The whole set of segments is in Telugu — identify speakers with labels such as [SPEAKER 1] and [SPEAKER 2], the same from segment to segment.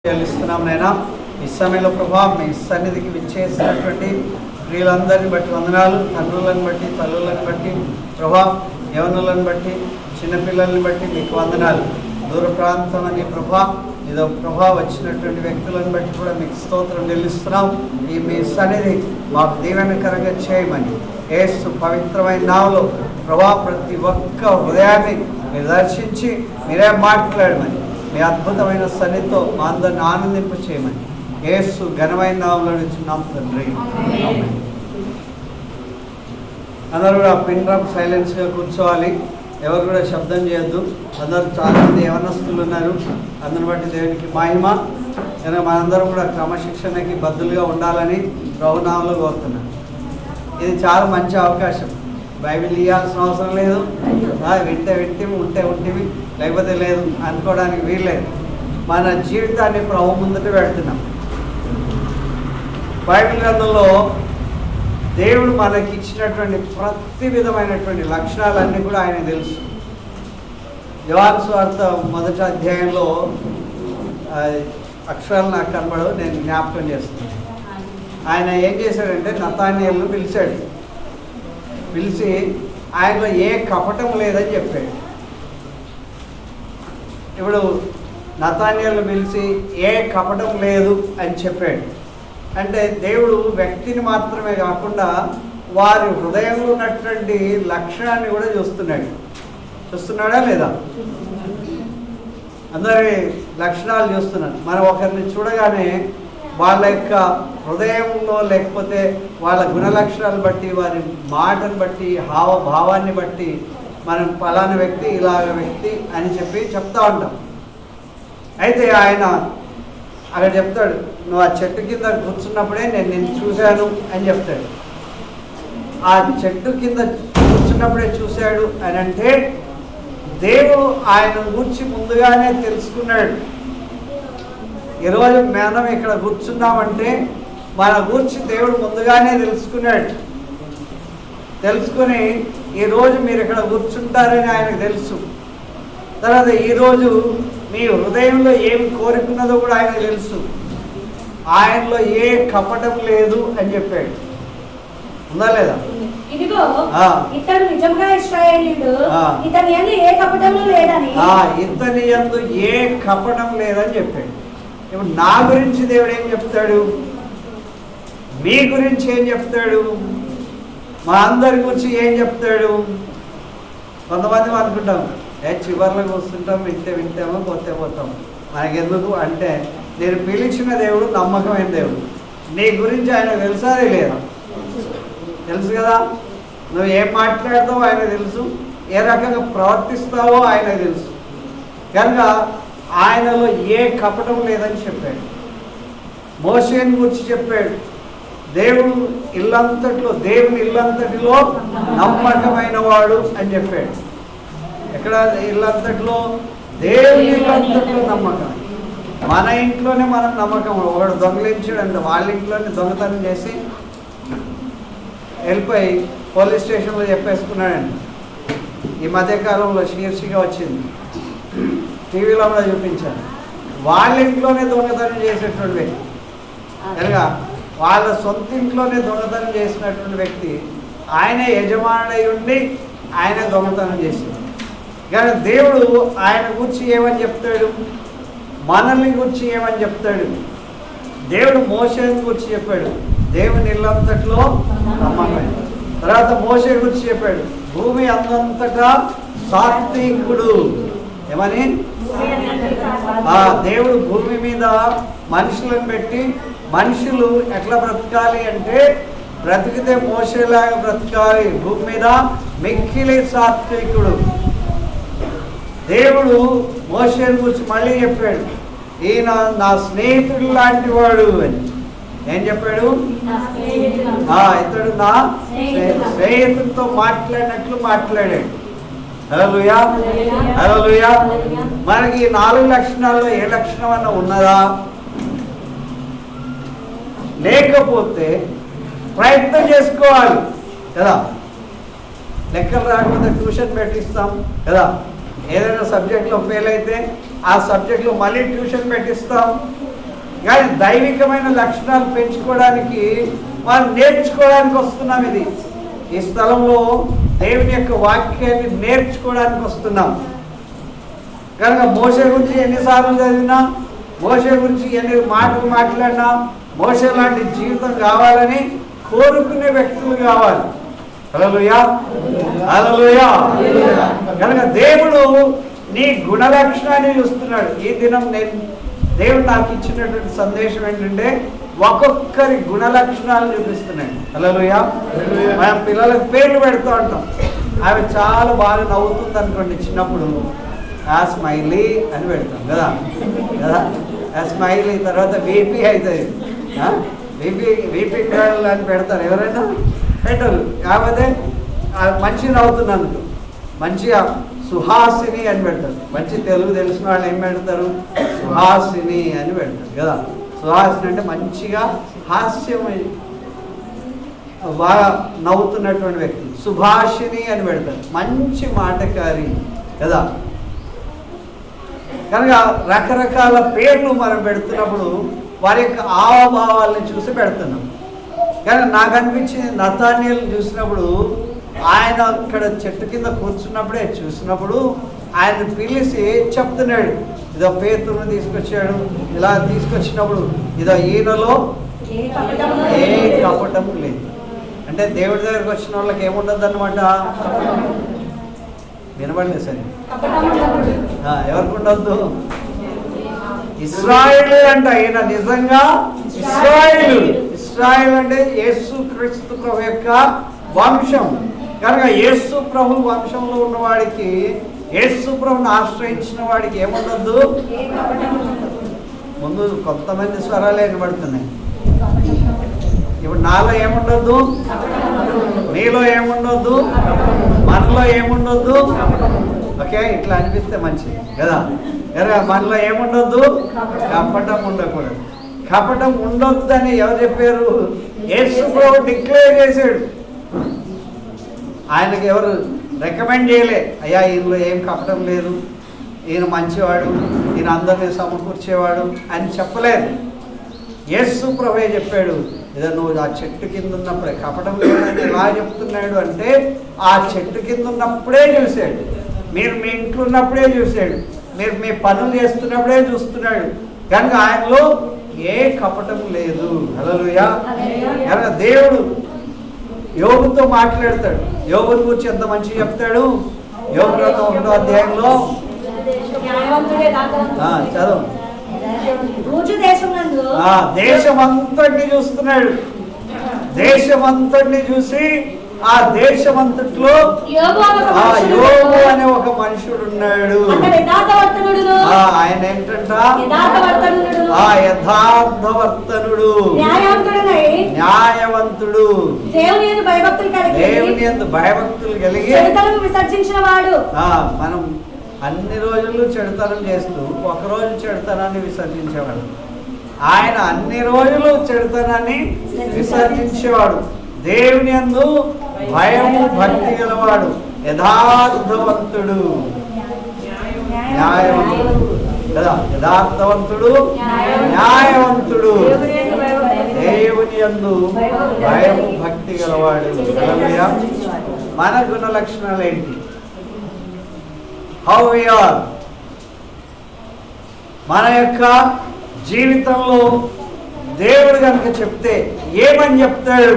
[SPEAKER 1] చెల్లిస్తున్నాం నైనా. ఈ సమయంలో ప్రభా మీ సన్నిధికి విచ్చేసినటువంటి ప్రియులందరినీ బట్టి వందనాలు. తండ్రులను బట్టి, తల్లులను బట్టి, ప్రభా యవనులను బట్టి, చిన్నపిల్లల్ని బట్టి మీకు వందనాలు. దూర ప్రాంతం అని ప్రభా ఇదో ప్రభా వచ్చినటువంటి వ్యక్తులను బట్టి కూడా మీకు స్తోత్రం చెల్లిస్తున్నాం. ఈ మీ సన్నిధి మాకు దీవెనకరంగా చేయమని యేసు పవిత్రమైన నామములో ప్రభా ప్రతి ఒక్క హృదయాన్ని మీరు దర్శించి మీరే మాట్లాడమని మీ అద్భుతమైన సన్నిధితో మా అందరిని ఆనందింప చేయమని యేసు ఘనమైన నామములో ఇచ్చున్నాం తండ్రి. అందరూ కూడా పిన్ డ్రాప్ సైలెన్స్గా కూర్చోవాలి. ఎవరు కూడా శబ్దం చేయొద్దు. అందరూ చాలామంది యవనస్తులు ఉన్నారు. అందరిని బట్టి దేవునికి మహిమ. మనందరం కూడా క్రమశిక్షణకి బద్దులుగా ఉండాలని ప్రభునామంలో కోరుతున్నాను. ఇది చాలా మంచి అవకాశం. బైబిల్ ఇవ్వాల్సిన అవసరం లేదు. వింటే వింటివి, ఉంటే ఉంటివి, లేకపోతే లేదు అనుకోవడానికి వీల్లేదు. మన జీవితాన్ని ప్రభు ముందట పెడుతున్నాం. బైబిల్ గ్రంథంలో దేవుడు మనకి ఇచ్చినటువంటి ప్రతి విధమైనటువంటి లక్షణాలన్నీ కూడా ఆయన తెలుసు. యోహాను సువార్త 1వ అధ్యాయంలో అక్షరాలు నాకు కనబడవు, నేను జ్ఞాపకం చేస్తున్నాను. ఆయన ఏం చేశాడంటే నతానియేలును పిలిచాడు. పిలిచి ఆయనలో ఏ కపటం లేదని చెప్పాడు. ఇప్పుడు నతానియేలును పిలిచి ఏ కపటం లేదు అని చెప్పాడు అంటే దేవుడు వ్యక్తిని మాత్రమే కాకుండా వారి హృదయంలో ఉన్నటువంటి లక్షణాన్ని కూడా చూస్తున్నాడా లేదా? అందరి లక్షణాలు చూస్తున్నాడు. మనం ఒకరిని చూడగానే వాళ్ళ యొక్క హృదయంలో లేకపోతే వాళ్ళ గుణలక్షణాలు బట్టి, వారి మాటను బట్టి, హావభావాన్ని బట్టి మనం ఫలానా వ్యక్తి ఇలాగ వ్యక్తి అని చెప్పి చెప్తా ఉంటాం. అయితే ఆయన అక్కడ చెప్తాడు, నువ్వు ఆ చెట్టు కింద కూర్చున్నప్పుడే నేను నిన్ను చూశాను అని చెప్తాడు. ఆ చెట్టు కింద కూర్చున్నప్పుడే చూశాడు అని అంటే దేవుడు ఆయన గురించి ముందుగానే తెలుసుకున్నాడు. ఈరోజు మనం ఇక్కడ కూర్చున్నామంటే మన గురించి దేవుడు ముందుగానే తెలుసుకుని ఈరోజు మీరు ఇక్కడ కూర్చుంటారని ఆయనకు తెలుసు. తర్వాత ఈరోజు మీ హృదయంలో ఏమి కోరుకున్నదో కూడా ఆయనకు తెలుసు. ఆయనలో ఏ కపటం లేదు అని చెప్పాడు. ఉందా లేదా?
[SPEAKER 2] ఇదిగో ఇతడు నిజంగా ఇశ్రాయేలీయుడు, ఇతని యందు ఏ కపటము లేదని,
[SPEAKER 1] ఇతని యందు ఏ కపటం లేదని చెప్పాడు. ఇప్పుడు నా గురించి దేవుడు ఏం చెప్తాడు? మీ గురించి ఏం చెప్తాడు? మా అందరి గురించి ఏం చెప్తాడు? కొంతమంది అనుకుంటాం, చివర్లో కూర్చుంటాం, వింటామో పోతాం, మనకెందుకు అంటే నేను పిలిచిన దేవుడు నమ్మకమైన దేవుడు. నీ గురించి ఆయన తెలుసా లేదా? తెలుసు కదా. నువ్వు ఏం మాట్లాడతావో ఆయన తెలుసు, ఏ రకంగా ప్రవర్తిస్తావో ఆయన తెలుసు. కనుక ఆయనలో ఏ కపటం లేదని చెప్పాడు. మోషేని గురించి చెప్పాడు, దేవుని ఇల్లంతటిలో నమ్మకమైన వాడు అని చెప్పాడు. ఎక్కడ ఇల్లంతటిలో? దేవుని ఇల్లంతటిలో నమ్మకం. మన ఇంట్లోనే మనం నమ్మకం. ఒకడు దొంగలించాడు అంటే వాళ్ళ ఇంట్లోనే దొంగతనం చేసి వెళ్ళిపోయి పోలీస్ స్టేషన్లో చెప్పేసుకున్నాడండి. ఈ మధ్యకాలంలో శీర్షిగా వచ్చింది, టీవీలో కూడా చూపించాను. వాళ్ళ ఇంట్లోనే దొంగతనం చేసేటువంటి వ్యక్తి, కనుక వాళ్ళ సొంత ఇంట్లోనే దొంగతనం చేసినటువంటి వ్యక్తి ఆయనే యజమానుడై ఉండి ఆయన దొంగతనం చేసింది. కానీ దేవుడు ఆయన గురించి ఏమని చెప్తాడు? మనల్ని గురించి ఏమని చెప్తాడు? దేవుడు మోషేని గురించి చెప్పాడు, దేవుని ఇల్లంతట్లో నమ్మకం. తర్వాత మోషే గురించి చెప్పాడు, భూమి అందంతటా సాత్వికుడు. ఏమని? దేవుడు భూమి మీద మనుషులను పెట్టి మనుషులు ఎట్లా బ్రతకాలి అంటే బ్రతికితే మోషేలాగా బ్రతకాలి. భూమి మీద మిక్కిలి సాత్వికుడు. దేవుడు మోషేని గురించి మళ్ళీ చెప్పాడు, ఈయన నా స్నేహితుడు లాంటి వాడు అని. ఏం చెప్పాడు? ఇతడు నా స్నేహితుడితో మాట్లాడినట్లు మాట్లాడాడు. హల్లెలూయా, హల్లెలూయా. మనకి 4 లక్షణాల్లో ఏ లక్షణం అన్న ఉన్నదా? లేకపోతే ప్రయత్నం చేసుకోవాలి కదా. లెక్కలు రాకపోతే ట్యూషన్ పెట్టిస్తాం కదా. ఏదైనా సబ్జెక్ట్లో ఫెయిల్ అయితే ఆ సబ్జెక్ట్లో మళ్ళీ ట్యూషన్ పెట్టిస్తాం కానీ దైవికమైన లక్షణాలు పెంచుకోవడానికి మనం నేర్చుకోవడానికి వస్తున్నాం. ఈ స్థలంలో దేవుని యొక్క వాక్యాన్ని నేర్చుకోవడానికి వస్తున్నాం కనుక మోషే గురించి ఎన్నిసార్లు చదివినా, మోషే గురించి ఎన్ని మాటలు మాట్లాడినా, మోషే లాంటి జీవితం కావాలని కోరుకునే వ్యక్తులు కావాలి. హల్లెలూయా, హల్లెలూయా. కనుక దేవుడు నీ గుణలక్షణాన్ని చూస్తున్నాడు. ఈ దినం దేవుడు నాకు ఇచ్చినటువంటి సందేశం ఏంటంటే ఒక్కొక్కరి గుణలక్షణాలు చూపిస్తున్నాడు. హల్లెలూయా. మనం పిల్లలకు పేర్లు పెడుతూ ఉంటాం. ఆమె చాలా బాగా నవ్వుతుంది అనుకోండి, చిన్నప్పుడు ఆ స్మైలీ అని పెడతాం కదా ఆ స్మైలీ. తర్వాత బీపీ అవుతుంది, బీపీ గర్ల్ అని పెడతారు. ఎవరైనా పెట్టరు. కాకపోతే మంచిగా నవ్వుతున్నాను, మంచిగా సుహాసిని అని పెడతారు. మంచి తెలుగు తెలిసిన వాళ్ళు ఏం పెడతారు? సుహాసిని అని పెడతారు కదా. సుహాసిని అంటే మంచిగా హాస్యం బాగా నవ్వుతున్నటువంటి వ్యక్తి. సుభాషిణి అని పెడతారు, మంచి మాటకారి కదా. కనుక రకరకాల పేర్లు మనం పెడుతున్నప్పుడు వారి యొక్క హావభావాలను చూసి పెడుతున్నాం. కానీ నాకు అనిపించింది, నతానియేలు చూసినప్పుడు ఆయన అక్కడ చెట్టు కింద కూర్చున్నప్పుడే చూసినప్పుడు ఆయన పిలిచి చెప్తున్నాడు, ఇదో పేతురును తీసుకొచ్చాడు. ఇలా తీసుకొచ్చినప్పుడు ఇదో ఈయనలో ఏ కపటం లేదు. అంటే దేవుడి దగ్గరికి వచ్చిన వాళ్ళకి ఏముండదు అన్నమాట. వినబడలేదు సరే. ఎవరికి ఉండద్దు? ఇశ్రాయేలు అంట. ఈయన నిజంగా ఇశ్రాయేలు. ఇశ్రాయేలు అంటే యేసు క్రీస్తు ప్రభు యొక్క వంశం. కనుక యేసు ప్రభు వంశంలో ఉన్నవాడికి, యేసు ప్రభుని ఆశ్రయించిన వాడికి ఏముండద్దు. ముందు కొంతమంది స్వరాలే వినబడుతున్నాయి. ఇప్పుడు నాలో ఏముండొద్దు, నీలో ఏముండొద్దు, మనలో ఏముండొద్దు. ఓకే, ఇట్లా అనిపిస్తే మంచిది కదా. మనలో ఏముండొద్దు, కపటం ఉండకూడదు. కపటం ఉండొద్దని ఎవరు చెప్పారు? యేసు ప్రభు డిక్లేర్ చేశాడు. ఆయనకి ఎవరు రికమెండ్ చేయలే, అయ్యా ఈయనలో ఏం కపటం లేదు, ఈయన మంచివాడు, ఈయన అందరినీ సమకూర్చేవాడు అని చెప్పలేదు. యేసు ప్రభువే చెప్పాడు. ఏదో నువ్వు ఆ చెట్టు కింద ఉన్నప్పుడే, కపటం లేదని ఎలా చెప్తున్నాడు అంటే ఆ చెట్టు కింద ఉన్నప్పుడే చూశాడు. మీరు మీ ఇంట్లో ఉన్నప్పుడే చూశాడు. మీరు మీ పనులు చేస్తున్నప్పుడే చూస్తున్నాడు. కనుక ఆయనలో ఏ కపటం లేదు. హల్లెలూయా. కనుక దేవుడు యోబుతో మాట్లాడతాడు. యోబుని గురించి ఎంత మంచిగా చెప్తాడు. యోబు గ్రంథం 1వ అధ్యాయంలో చదువు. దేశమంతటిని చూస్తున్నాడు. దేశమంతటిని చూసి ఆ దేశమంతట్లో యోబు అనే ఒక మనుషుడు ఉన్నాడు. ఆయన ఏంటంట? యథార్థవర్తనుడు, న్యాయవంతుడు, దేవుని యందు భయభక్తులు కలిగి
[SPEAKER 2] విసర్జించిన వాడు.
[SPEAKER 1] మనం అన్ని రోజులు చెడుతనం చేస్తూ ఒకరోజు చెడుతనాన్ని విసర్జించేవాడు. ఆయన అన్ని రోజులు చెడుతనాన్ని విసర్జించేవాడు. దేవుని యందు భయము భక్తి గలవాడు, యథార్థవంతుడు, న్యాయవంతుడు కదా. యథార్థవంతుడు, న్యాయవంతుడు, దేవుని యందు భయము భక్తి గలవాడు. మన గుణ లక్షణాలు ఏంటి? How we are. మన యొక్క జీవితంలో దేవుడు కనుక చెప్తే ఏమని చెప్తాడు?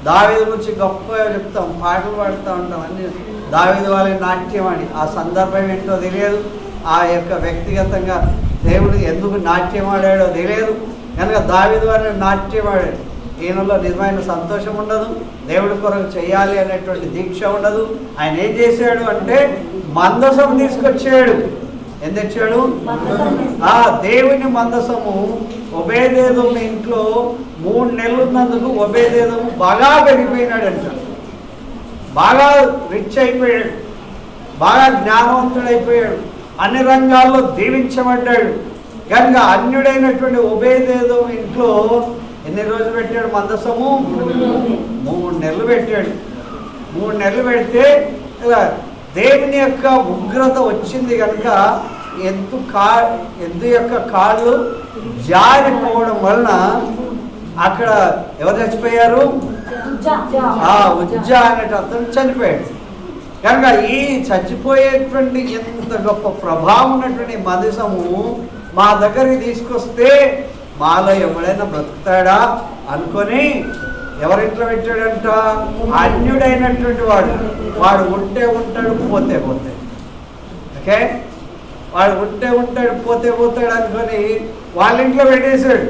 [SPEAKER 1] దావీదు గురించి గొప్పగా చెప్తాం, పాటలు పాడుతూ ఉంటాం, అన్ని దావీదు వాళ్ళ నాట్యం అని. ఆ సందర్భం ఏంటో తెలియదు, ఆ యొక్క వ్యక్తిగతంగా దేవుడు ఎందుకు నాట్యం ఆడాడో తెలియదు. కనుక దావీదు వాళ్ళ నాట్యం ఆడాడు. ఈయనలో నిజమైన సంతోషం ఉండదు, దేవుడి కొరకు చేయాలి అనేటువంటి దీక్ష ఉండదు. ఆయన ఏం చేశాడు అంటే మందసం తీసుకొచ్చాడు. ఏం తెచ్చాడు? దేవుని మందసము. ఒబేదేదోము ఇంట్లో 3 నెలలు ఉన్నందుకు ఒబేదేదోము బాగా పెరిగిపోయినాడంట. బాగా రిచ్ అయిపోయాడు, బాగా జ్ఞానవంతుడైపోయాడు, అన్ని రంగాల్లో దీవించబడ్డాడు. కనుక అన్యుడైనటువంటి ఒబేదేదోము ఇంట్లో ఎన్ని రోజులు పెట్టాడు మందసము? 3 నెలలు పెట్టాడు. 3 నెలలు పెడితే దేవుని యొక్క ఉగ్రత వచ్చింది కనుక ఎద్దు యొక్క కాళ్ళు జారిపోవడం వలన అక్కడ ఎవరు చచ్చిపోయారు? ఉజ్జా అనేట అతను చనిపోయాడు. కనుక ఈ చచ్చిపోయేటువంటి ఎంత గొప్ప ప్రభావం ఉన్నటువంటి మందసము మా దగ్గరికి తీసుకొస్తే మాలో ఎవడైనా బ్రతుకుతాడా అనుకొని ఎవరింట్లో పెట్టాడంట? అన్యుడైనటువంటి వాడు ఉంటే ఉంటాడు, పోతే పోతాడు. ఓకే, వాడు ఉంటే ఉంటాడు, పోతే పోతాడు అనుకొని వాళ్ళ ఇంట్లో పెట్టేశాడు.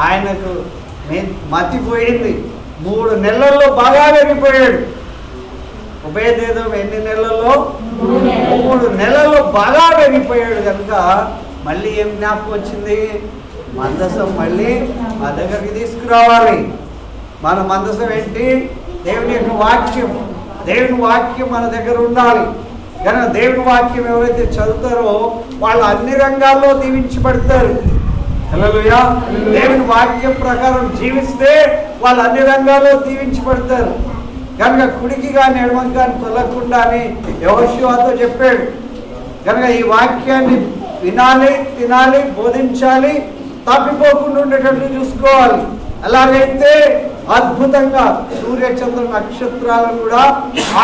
[SPEAKER 1] ఆయనకు మతిపోయింది. 3 నెలల్లో బాగా పెరిగిపోయాడు. ఉపేదేదం ఎన్ని నెలల్లో? 3 నెలల్లో బాగా పెరిగిపోయాడు. కనుక మళ్ళీ ఏం జ్ఞాపకం వచ్చింది? మందసం మళ్ళీ మా దగ్గరికి తీసుకురావాలి. మన మందసం ఏంటి? దేవుని యొక్క వాక్యం. దేవుని వాక్యం మన దగ్గర ఉండాలి. కనుక దేవుని వాక్యం ఎవరైతే చదువుతారో వాళ్ళు అన్ని రంగాల్లో దీవించబడతారు. హల్లెలూయా. దేవుని వాక్యం ప్రకారం జీవిస్తే వాళ్ళు అన్ని రంగాల్లో దీవించబడతారు. కనుక కుడికి కానీ ఎడమకి కానీ తొలగకుండా అని యెహోషువతో చెప్పాడు. కనుక ఈ వాక్యాన్ని వినాలి, తినాలి, బోధించాలి, తప్పిపోకుండా ఉండేటట్లు చూసుకోవాలి. అలాగైతే అద్భుతంగా సూర్యచంద్ర నక్షత్రాలను కూడా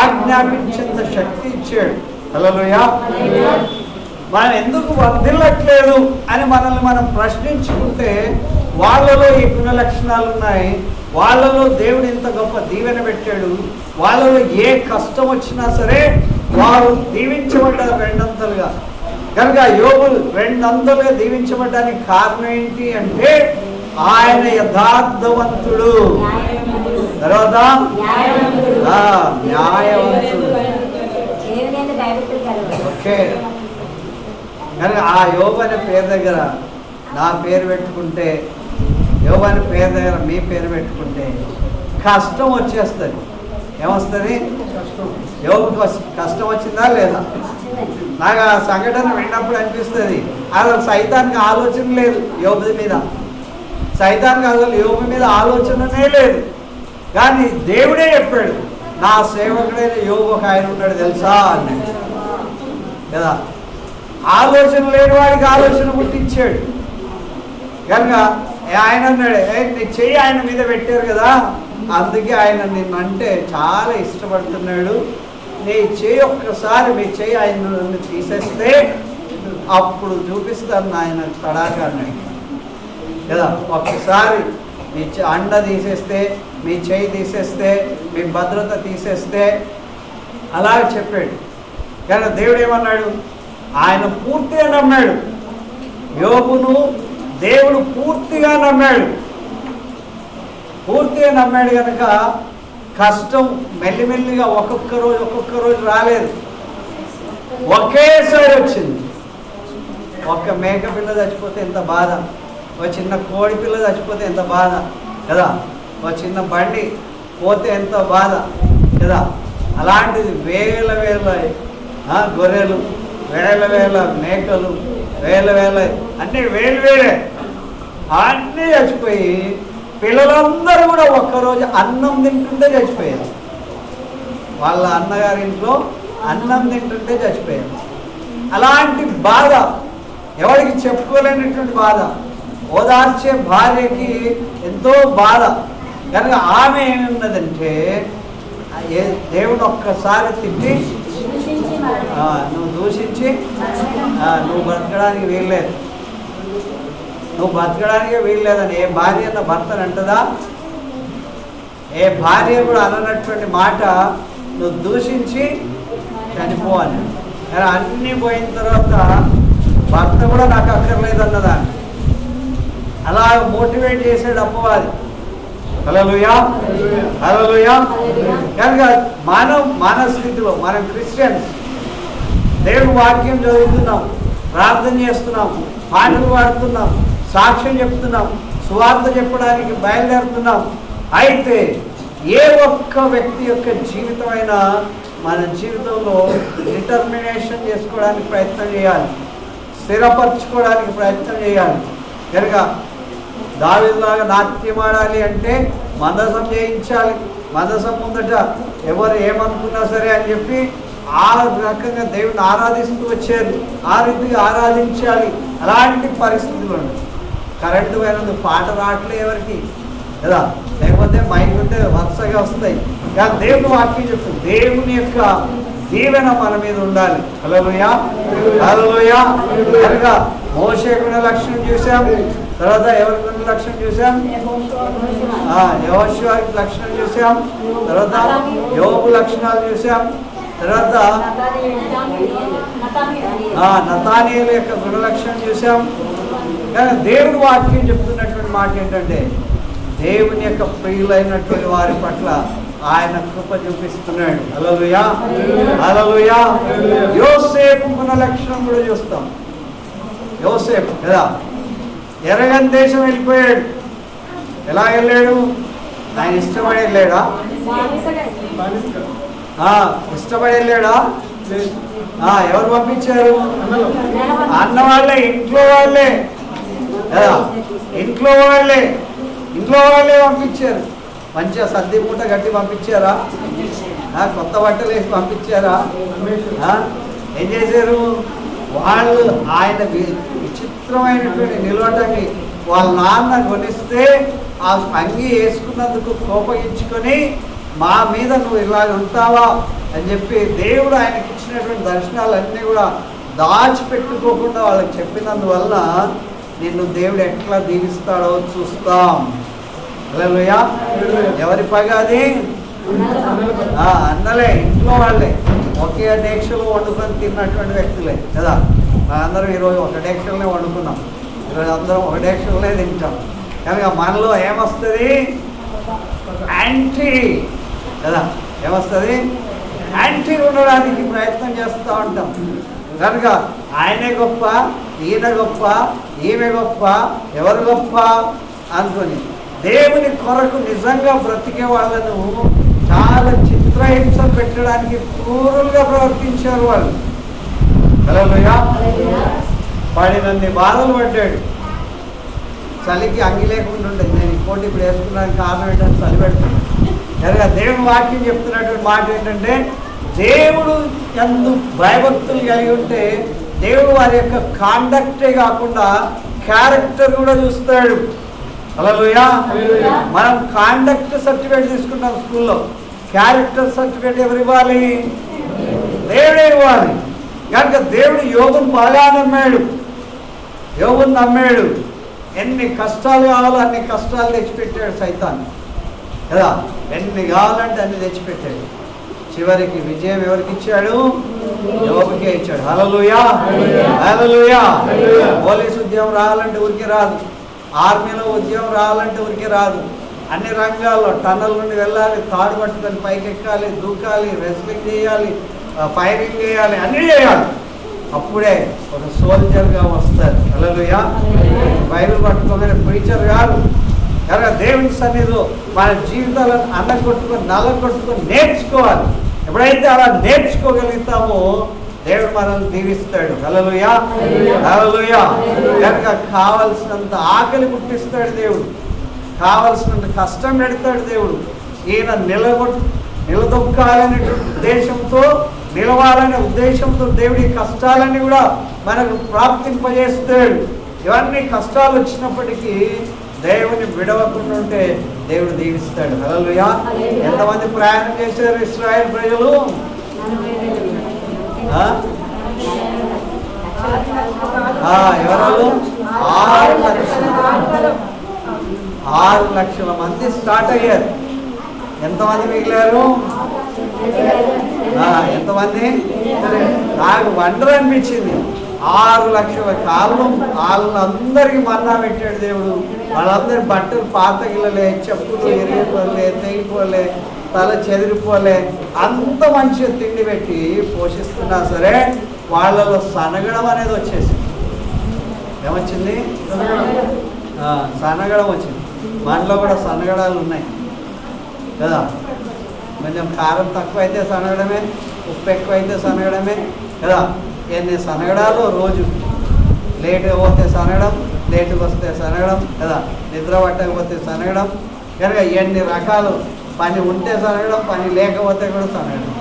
[SPEAKER 1] ఆజ్ఞాపించేంత శక్తి ఇచ్చాడు. హల్లెలూయా. మనం ఎందుకు వర్ధిల్లట్లేదు అని మనల్ని మనం ప్రశ్నించుకుంటే వాళ్ళలో ఈ గుణ లక్షణాలు ఉన్నాయి. వాళ్ళలో దేవుడు ఇంత గొప్ప దీవెన పెట్టాడు. వాళ్ళలో ఏ కష్టం వచ్చినా సరే వారు దీవించబడ్డారు 2 అంతలుగా. కనుక యోబు 2 అంతలుగా దీవించబడ్డానికి కారణం ఏంటి అంటే ఆయన యథార్థవంతుడు, తర్వాత న్యాయవంతుడు. ఓకే, కనుక ఆ యోబు అనే పేరు దగ్గర నా పేరు పెట్టుకుంటే, యోబు అనే పేరు దగ్గర మీ పేరు పెట్టుకుంటే కష్టం వచ్చేస్తుంది. ఏమొస్తుంది? యోబుకి కష్టం వచ్చిందా లేదా? నాకు ఆ సంఘటన విన్నప్పుడు అనిపిస్తుంది అసలు సైతానికి ఆలోచన లేదు యోబు మీద. సైతానికి అసలు యోబు మీద ఆలోచననే లేదు. కానీ దేవుడే చెప్పాడు, నా సేవకుడైన యోబు ఒక ఆయన ఉన్నాడు తెలుసా అన్నాడు కదా. ఆలోచన లేని వాడికి ఆలోచన పుట్టించాడు. కనుక ఆయన అన్నాడు, నీ చెయ్యి ఆయన మీద పెట్టారు కదా, అందుకే ఆయన నిన్నంటే చాలా ఇష్టపడుతున్నాడు. నీ చెయ్యి ఒక్కసారి మీ చెయ్యి ఆయన తీసేస్తే అప్పుడు చూపిస్తాను ఆయన తడాక అన్నాడు కదా. ఒక్కసారి మీ అండ తీసేస్తే, మీ చెయ్యి తీసేస్తే, మీ భద్రత తీసేస్తే అలా చెప్పాడు. కానీ దేవుడు ఏమన్నాడు? ఆయన పూర్తిగా నమ్మాడు. యోబును దేవుడు పూర్తిగా నమ్మాడు. పూర్తిగా నమ్మాడు కనుక కష్టం మెల్లిమెల్లిగా ఒక్కొక్క రోజు రాలేదు, ఒకేసారి వచ్చింది. ఒక్క మేక పిల్ల చచ్చిపోతే ఎంత బాధ, ఒక చిన్న కోడి పిల్ల చచ్చిపోతే ఎంత బాధ కదా, ఒక చిన్న బండి పోతే ఎంత బాధ కదా. అలాంటిది వేల గొర్రెలు, వేల మేకలు, వేల అన్నీ వేలే అన్నీ చచ్చిపోయి పిల్లలందరూ కూడా ఒక్కరోజు అన్నం తింటుంటే చచ్చిపోయారు. వాళ్ళ అన్నగారింట్లో అన్నం తింటుంటే చచ్చిపోయారు. అలాంటి బాధ ఎవరికి చెప్పుకోలేనటువంటి బాధ. ఓదార్చే భార్యకి ఎంతో బాధ. కనుక ఆమె ఏమున్నదంటే దేవుడు ఒక్కసారి తిట్టి నువ్వు దూషించి నువ్వు బ్రతకడానికి వీల్లేదు, నువ్వు బ్రతకడానికే వీల్లేదని ఏ భార్య అన్న భర్తను అంటదా? ఏ భార్య కూడా అననటువంటి మాట నువ్వు దూషించి చనిపోవాలి. కానీ అన్నీ పోయిన తర్వాత భర్త కూడా నాకు అక్కర్లేదు అన్నదాన్ని అలా మోటివేట్ చేసాడు అప్పవాది. హల్లెలూయా, హల్లెలూయా. కనుక మన స్థితిలో మనం క్రిస్టియన్స్ దేవుని వాక్యం చదువుతున్నాం, ప్రార్థన చేస్తున్నాం, పాటలు పాడుతున్నాం, సాక్ష్యం చెప్తున్నాం, సువార్త చెప్పడానికి బయలుదేరుతున్నాం. అయితే ఏ ఒక్క వ్యక్తి యొక్క జీవితమైనా మన జీవితంలో డిటర్మినేషన్ చేసుకోవడానికి ప్రయత్నం చేయాలి, స్థిరపరచుకోవడానికి ప్రయత్నం చేయాలి. కనుక దావీదులాగా నాట్యం ఆడాలి అంటే మందసం చేయించాలి. మందసం ముందట ఎవరు ఏమనుకున్నా సరే అని చెప్పి ఆ రకంగా దేవుని ఆరాధిస్తూ వచ్చారు. ఆ రీతిగా ఆరాధించాలి. అలాంటి పరిస్థితులు ఉన్నాయి. కరెంటు పోయినందుకు పాట రావట్లే ఎవరికి కదా, లేకపోతే మైక్ ఉంటే వరుసగా వస్తాయి. కానీ దేవుని వాక్యం చెప్తుంది, దేవుని యొక్క దీవెన మన మీద ఉండాలి. హల్లెలూయా, హల్లెలూయా. కనుక మోషే గుణ లక్షణం చూసాం, తర్వాత ఎవరి గుణ లక్షణం చూసాం, యెహోషువ లక్షణం చూసాం, తర్వాత యోబు లక్షణాలు చూసాం, తర్వాత నతానీయుల యొక్క గుణ లక్షణం చూసాం. కానీ దేవుని వాక్యం చెప్తున్నటువంటి మాట ఏంటంటే, దేవుని యొక్క ప్రియులైనటువంటి వారి పట్ల ఆయన కృప చూపిస్తున్నాడు. హల్లెలూయా, హల్లెలూయా. యోసేపు గుణ లక్షణం కూడా చూస్తాం. యోసేపు కదా ఎరగని దేశం వెళ్ళిపోయాడు. ఎలా వెళ్ళాడు? ఆయన ఇష్టపడి వెళ్ళాడా? ఇష్టపడి వెళ్ళాడా? ఎవరు పంపించారు? అన్న వాళ్ళే, ఇంట్లో వాళ్ళే కదా, ఇంట్లో వాళ్ళే పంపించారు. మంచిగా సర్ది మూట గట్టి పంపించారా? కొత్త బట్టలు వేసి పంపించారా? ఏం చేశారు వాళ్ళు? ఆయన విచిత్రమైనటువంటి నిలవటానికి వాళ్ళ నాన్న కొనిస్తే ఆ అంగి వేసుకున్నందుకు కోపగించుకొని, మా మీద నువ్వు ఇలాగ ఉంటావా అని చెప్పి దేవుడు ఆయనకి ఇచ్చినటువంటి దర్శనాలన్నీ కూడా దాచిపెట్టుకోకుండా వాళ్ళకి చెప్పినందువల్ల నిన్ను దేవుడు ఎట్లా దీవిస్తాడో చూస్తాం. హల్లెలూయా. ఎవరి పగ అది? అన్నలే, ఇంట్లో వాళ్ళే. ఒకే డేక్షలో వండుకొని తిన్నటువంటి వ్యక్తులే కదా. మనందరం ఈరోజు ఒక డేక్షలోనే వండుకున్నాం. ఈరోజు అందరం ఒక డేక్షలోనే తింటాం. కనుక మనలో ఏమొస్తుంది? యాంటీ కదా. ఏమొస్తుంది? యాంటీ ఉండడానికి ప్రయత్నం చేస్తూ ఉంటాం. కనుక ఆయనే గొప్ప, ఈయన గొప్ప, ఈమె గొప్ప, ఎవరు గొప్ప అనుకొని దేవుని కొరకు నిజంగా బ్రతికే వాళ్ళను చాలా చిత్రహింస పెట్టడానికి క్రూరులుగా ప్రవర్తించారు వాళ్ళు. హల్లెలూయా. పడినన్ని బాధలు పడ్డాడు. చలికి అంగి లేకుండా ఉండేది. నేను ఇంకోటి ఇప్పుడు వేసుకున్నానికి కారణం ఏంటంటే చలి పెడుతున్నాను. కనుక దేవుని వాక్యం చెప్తున్నటువంటి మాట ఏంటంటే, దేవుడు ఎందు భయభక్తులు కలిగి ఉంటే దేవుడు వారి యొక్క కాండక్టే కాకుండా క్యారెక్టర్ కూడా చూస్తాడు. హల్లెలూయా. మనం కాండక్ట్ సర్టిఫికేట్ తీసుకుంటాం స్కూల్లో. క్యారెక్టర్ సర్టిఫికేట్ ఎవరు ఇవ్వాలి? దేవుడే ఇవ్వాలి. కనుక దేవుడు యోగును బాగా నమ్మాడు. యోగును నమ్మాడు. ఎన్ని కష్టాలు కావాలో అన్ని కష్టాలు తెచ్చిపెట్టాడు సైతాన్ని కదా. ఎన్ని కావాలంటే అన్ని తెచ్చిపెట్టాడు. చివరికి విజయం ఎవరికి ఇచ్చాడు? యోగుకే ఇచ్చాడు. హల్లెలూయా, హల్లెలూయా. పోలీసు ఉద్యోగం రావాలంటే ఊరికే రాదు. ఆర్మీలో ఉద్యోగం రావాలంటే ఊరికే రాదు. అన్ని రంగాల్లో టన్నల్ నుండి వెళ్ళాలి, తాడు పట్టుకొని పైకి ఎక్కాలి, దూకాలి, రెస్లింగ్ చేయాలి, ఫైరింగ్ చేయాలి, అన్నీ చేయాలి. అప్పుడే ఒక సోల్జర్గా వస్తారు. హల్లెలూయా. బైబిల్ పట్టుకోగానే ప్రీచర్ కాదు. కనుక దేవుని సన్నిధిలో మన జీవితాలను అన్నగొట్టుకొని నల్లగొట్టుకొని నేర్చుకోవాలి. ఎప్పుడైతే అలా నేర్చుకోగలుగుతామో దేవుడు మనల్ని దీవిస్తాడు. హల్లెలూయా, హల్లెలూయా. కనుక కావలసినంత ఆకలి పుట్టిస్తాడు దేవుడు. కావలసినంత కష్టం పెడతాడు దేవుడు. ఈయన నిలదొక్కాలనే ఉద్దేశంతో, నిలవాలనే ఉద్దేశంతో దేవుడి కష్టాలన్నీ కూడా మనకు ప్రాప్తింపజేస్తాడు. ఇవన్నీ కష్టాలు వచ్చినప్పటికీ దేవుని విడవకుండా ఉంటే దేవుడు దీవిస్తాడు. హల్లెలూయా. ఎంతమంది ప్రయాణం చేశారు ఇశ్రాయేల్ ప్రజలు? ఎవరు? 6 లక్షల మంది స్టార్ట్ అయ్యారు. ఎంతమంది మిగిలారు? ఎంతమంది? నాకు వండర్ అనిపించింది. 6 లక్షల కాలం వాళ్ళందరికీ మన్నా పెట్టాడు దేవుడు. వాళ్ళందరి బట్టలు పాతగిలలే, చెప్పులు ఎరిగిపోలే, తెగిపోలే, తల చెదిరిపోలే, అంత మంచిగా తిండి పెట్టి పోషిస్తున్నా సరే వాళ్ళలో సనగడం అనేది వచ్చేసింది. ఏమొచ్చింది? సనగడం వచ్చింది. మనలో కూడా సనగడాలు ఉన్నాయి కదా. కొంచెం కారం తక్కువ అయితే సనగడమే, ఉప్పు ఎక్కువ అయితే సనగడమే కదా. ఎన్ని సనగడాలు రోజు. లేటుగా పోతే సనగడం, లేటుగా వస్తే సనగడం కదా. నిద్ర పట్టకపోతే సనగడం. కనుక ఎన్ని రకాలు. పని ఉంటే సనగడం, పని లేకపోతే కూడా సనగడం.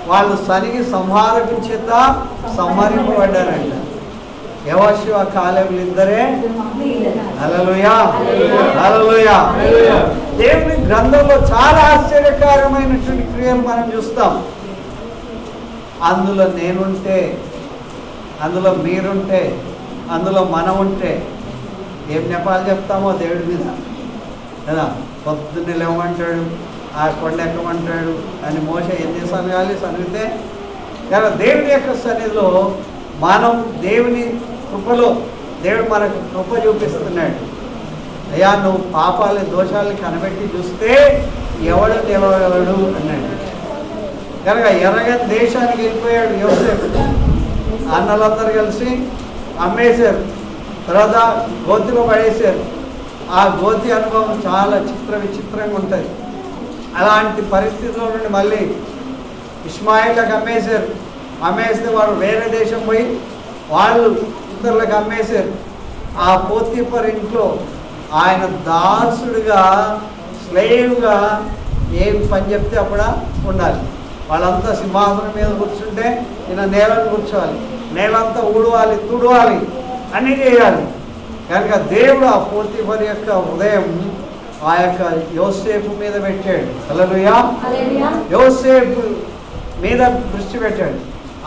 [SPEAKER 1] వాళ్ళు సనికి సంహారకుని చేత సంహరింపబడ్డారంట. యెహోషువ కాలేబులు ఇద్దరే. హల్లెలూయా, హల్లెలూయా. దేవుని గ్రంథంలో చాలా ఆశ్చర్యకరమైనటువంటి క్రియలు మనం చూస్తాం. అందులో నేనుంటే, అందులో మీరుంటే, అందులో మనం ఉంటే ఏం నెపాలు చెప్తామో దేవుడి మీద కదా. పొద్దున్నే లేవమంటాడు, ఆ కొండ ఎక్కమంటాడు అని మోసే ఎన్నిసార్లు కావాలి సనిగితే కదా. దేవుని యొక్క సన్నిధిలో మనం దేవుని కృపలో దేవుడు మనకు కృప చూపిస్తున్నాడు. అయ్యా నువ్వు పాపాలని దోషాలని కనబెట్టి చూస్తే ఎవడు నిలవడు అన్నాడు కనుక. ఎర్రగని దేశానికి వెళ్ళిపోయాడు యోసేపు. అన్నలందరూ కలిసి అమ్మేశారు, తర్వాత గోతిలో పడేశారు. ఆ గోతి అనుభవం చాలా విచిత్రంగా ఉంటుంది. అలాంటి పరిస్థితుల్లో నుండి మళ్ళీ ఇష్మాయిల్కి అమ్మేశారు. అమ్మేస్తే వారు వేరే దేశం పోయి వాళ్ళు ఇతరులకు అమ్మేశారు. ఆ పోతీఫర్ ఇంట్లో ఆయన దాసుడుగా, స్లేవ్గా ఏం పని చెప్తే అప్పుడు ఉండాలి. వాళ్ళంతా సింహాసనం మీద కూర్చుంటే ఈయన నేలను కూర్చోవాలి, నేలంతా ఊడవాలి, తుడవాలి, అన్నీ చేయాలి. కనుక దేవుడు ఆ పోతీఫర్ యొక్క హృదయం ఆ యొక్క యోసేపు మీద పెట్టాడు. హల్లెలూయా. యోసేపు మీద దృష్టి పెట్టాడు.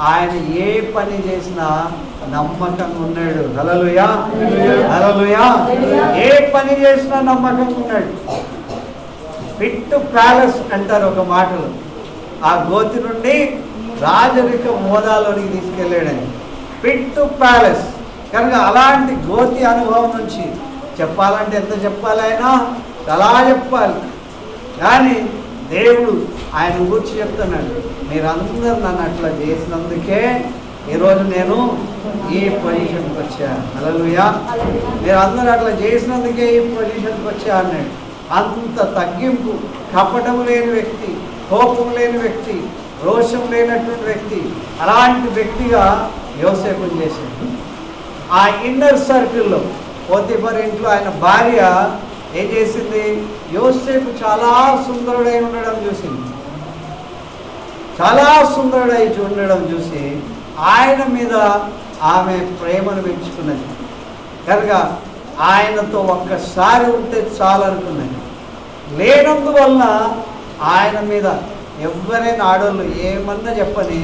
[SPEAKER 1] ఆయన ఏ పని చేసినా నమ్మకంగా ఉన్నాడు. హల్లెలూయా, హల్లెలూయా. ఏ పని చేసినా నమ్మకంగా ఉన్నాడు. పిట్ ప్యాలెస్ అంటారు ఒక మాటలు. ఆ గోతి నుండి రాజరిక హోదాలోనికి తీసుకెళ్ళాడని పిట్ ప్యాలెస్. కనుక అలాంటి గోతి అనుభవం నుంచి చెప్పాలంటే ఎంత చెప్పాలి, ఆయన చాలా చెప్పాలి. కానీ దేవుడు ఆయన గురించి చెప్తున్నాడు, మీరందరూ నన్ను అట్లా చేసినందుకే ఈరోజు నేను ఈ పొజిషన్కి వచ్చాను. హల్లెలూయా. మీరందరూ అట్లా చేసినందుకే ఈ పొజిషన్కి వచ్చా అన్నాడు. అంత తగ్గింపు, కపటం లేని వ్యక్తి, కోపం లేని వ్యక్తి, రోషం లేనటువంటి వ్యక్తి, అలాంటి వ్యక్తిగా యోసేపుని చేశాడు. ఆ ఇన్నర్ సర్కిల్లో పోతీఫర్ ఇంట్లో ఆయన భార్య ఏం చేసింది, యోసేపు చాలా సుందరుడై ఉండడం చూసింది. చాలా సుందరుడై ఉండడం చూసి ఆయన మీద ఆమె ప్రేమను పెంచుకున్నది. కనుక ఆయనతో ఒక్కసారి ఉంటే చాలనుకున్నది. లేనందువలన ఆయన మీద ఎవరైనా ఆడవాళ్ళు ఏమన్నా చెప్పని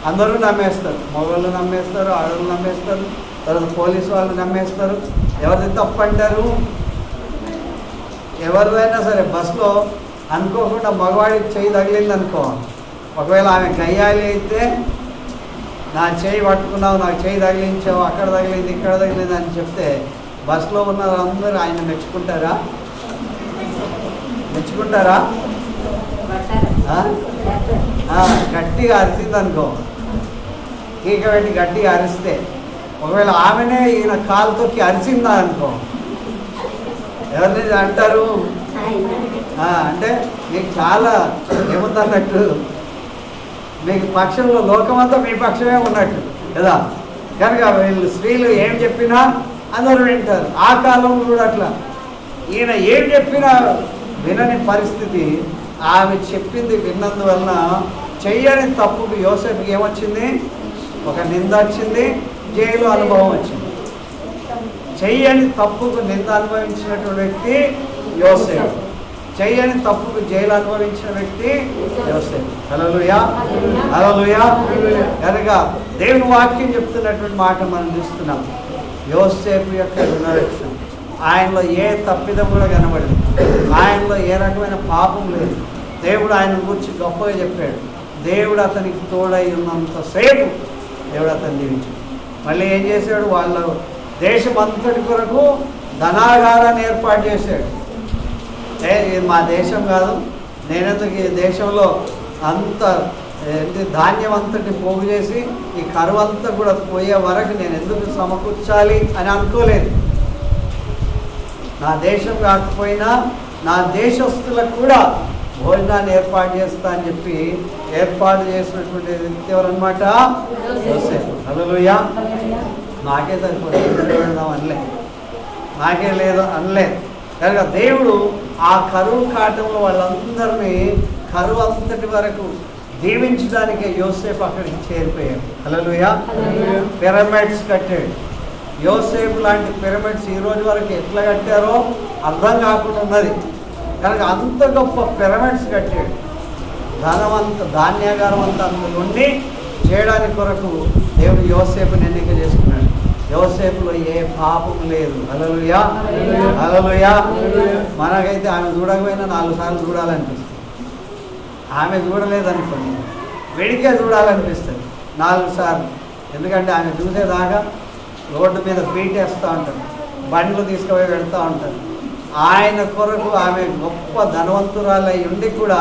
[SPEAKER 1] అందరూ నమ్మేస్తారు. మగవాళ్ళు నమ్మేస్తారు, ఆడవాళ్ళు నమ్మేస్తారు, తర్వాత పోలీసు వాళ్ళు నమ్మేస్తారు. ఎవరిది తప్పు అంటారు? ఎవరిదైనా సరే బస్సులో అనుకోకుండా మగవాడికి చేయి తగిలింది అనుకో, ఒకవేళ ఆమె గయ్యాలి అయితే నా చేయి పట్టుకున్నావు, నాకు చేయి తగిలించావు, అక్కడ తగిలింది, ఇక్కడ తగిలింది అని చెప్తే బస్సులో ఉన్న అందరూ ఆయన మెచ్చుకుంటారా? మెచ్చుకుంటారా? గట్టిగా అరిసింది అనుకో, ఈక పెట్టి గట్టిగా అరిస్తే, ఒకవేళ ఆమెనే ఈయన కాలు తొక్కి అరిసిందా అనుకో, ఎవరిని అంటారు? అంటే మీకు చాలా ఏముందన్నట్టు, మీకు పక్షంలో లోకమంతా మీ పక్షమే ఉన్నట్టు కదా. కనుక వీళ్ళు స్త్రీలు ఏం చెప్పినా అందరూ వింటారు. ఆ కాలంలో కూడా అట్లా ఈయన ఏం చెప్పినా వినని పరిస్థితి. ఆమె చెప్పింది విన్నందువలన చెయ్యని తప్పుకు యోసేపుకి ఏమొచ్చింది? ఒక నింద వచ్చింది, జైలు అనుభవం వచ్చింది. చెయ్యని తప్పుకు నింద అనుభవించినటువంటి వ్యక్తి యోసేపు, చెయ్యని తప్పుకు జైలు అనుభవించిన వ్యక్తి యోసేపు. హల్లెలూయా, హల్లెలూయా. కనుక దేవుని వాక్యం చెప్తున్నటువంటి మాట మనం చూస్తున్నాం. యోసేపు యొక్క రుణరక్షణ, ఆయనలో ఏ తప్పిదం కూడా కనబడింది, ఆయనలో ఏ రకమైన పాపం లేదు. దేవుడు ఆయన గురించి గొప్పగా చెప్పాడు. దేవుడు అతనికి తోడై ఉన్నంతసేపు దేవుడు అతన్ని దీవించాడు. మళ్ళీ ఏం చేశాడు? వాళ్ళ దేశం అంతటి కొరకు ధనాగారాన్ని ఏర్పాటు చేశాడు. ఇది మా దేశం కాదు, నేనెందుకు ఈ దేశంలో అంత ధాన్యం అంతటి పోగు చేసి ఈ కరువు అంతా కూడా పోయే వరకు నేను ఎందుకు సమకూర్చాలి అని అనుకోలేదు. నా దేశం కాకపోయినా నా దేశస్తులకు కూడా భోజనాన్ని ఏర్పాటు చేస్తా అని చెప్పి ఏర్పాటు చేసినటువంటి వ్యక్తి ఎవరన్నమాట? యోసేపు. హల్లెలూయా. నాకే సరిపోతుంది అనలే, నాకే లేదు అనలే. కనుక దేవుడు ఆ కరువు కాటంలో వాళ్ళందరినీ కరువు అంతటి వరకు దీవించడానికి యోసేపు అక్కడికి చేరిపోయాడు. హల్లెలూయా. పిరమిడ్స్ కట్టాడు. యోసేపు లాంటి పిరమిడ్స్ ఈ రోజు వరకు ఎట్లా కట్టారో అర్థం కాకుండా ఉన్నది. కనుక అంత గొప్ప పిరమిడ్స్ కట్టాడు. ధాన్యాగారం అంతా అందులో ఉండి చేయడానికి కొరకు దేవుడు యోసేపుని ఎన్నిక చేసుకున్నాడు. యోసేపులో ఏ పాపం లేదు. హల్లెలూయా. హల్లెలూయా. మనకైతే ఆమె చూడకపోయినా 4 సార్లు చూడాలనిపిస్తుంది. ఆమె చూడలేదనుకోండి, వెడికే చూడాలనిపిస్తుంది 4 సార్లు. ఎందుకంటే ఆమె చూసేదాకా రోడ్డు మీద పీటేస్తూ ఉంటారు, బండ్లు తీసుకుపోయి పెడతా ఉంటారు. ఆయన కొరకు ఆమె గొప్ప ధనవంతురాలై ఉండి కూడా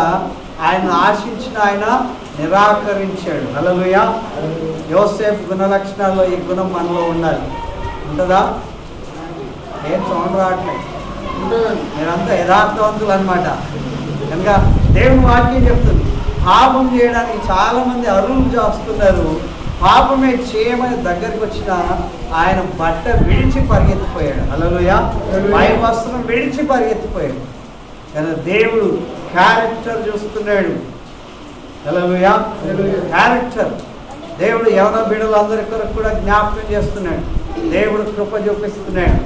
[SPEAKER 1] ఆయన ఆశించిన ఆయన నిరాకరించాడు. హల్లెలూయా. యోసేపు గుణ లక్షణాల్లో ఈ గుణం మనలో ఉండాలి. ఉంటుందా? ఏం సౌండ్ రావట్లేదు. మీరంతా యథార్థవంతులు అనమాట. కనుక దేవుని వాక్యం చెప్తుంది, పాపం చేయడానికి చాలామంది అరువులు చేస్తున్నారు. పాపమే చేయమని దగ్గరికి వచ్చిన ఆయన బట్ట విడిచి పరిగెత్తిపోయాడు. హల్లెలూయా. పై వస్త్రం విడిచి పరిగెత్తిపోయాడు. కానీ దేవుడు క్యారెక్టర్ చూస్తున్నాడు. హల్లెలూయా. క్యారెక్టర్ దేవుడు యవన బిడ్డలందరి కొరకు కూడా జ్ఞాపకం చేస్తున్నాడు. దేవుడు కృప చూపిస్తున్నాడు.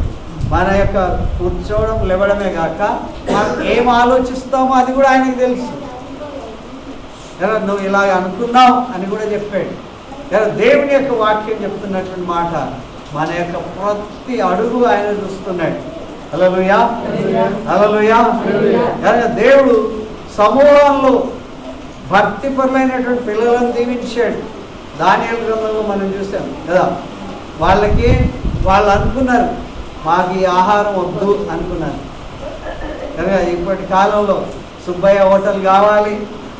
[SPEAKER 1] మన యొక్క కూర్చోవడం లేవడమే కాక మనం ఏం ఆలోచిస్తామో అది కూడా ఆయనకు తెలుసు. నువ్వు ఇలాగ అనుకున్నావు అని కూడా చెప్పాడు. దేవుని యొక్క వాక్యం చెప్తున్నటువంటి మాట, మన యొక్క ప్రతి అడుగు ఆయన చూస్తున్నాడు. హల్లెలూయా. హల్లెలూయా. కనుక దేవుడు సమూహంలో భక్తిపరులైనటువంటి పిల్లలను దీవించాడు. దానియేలు గ్రంథంలో మనం చూసాం కదా. వాళ్ళు అనుకున్నారు, మాకు ఈ ఆహారం వద్దు అనుకున్నారు. కనుక ఇప్పటి కాలంలో సుబ్బయ్య హోటల్ కావాలి,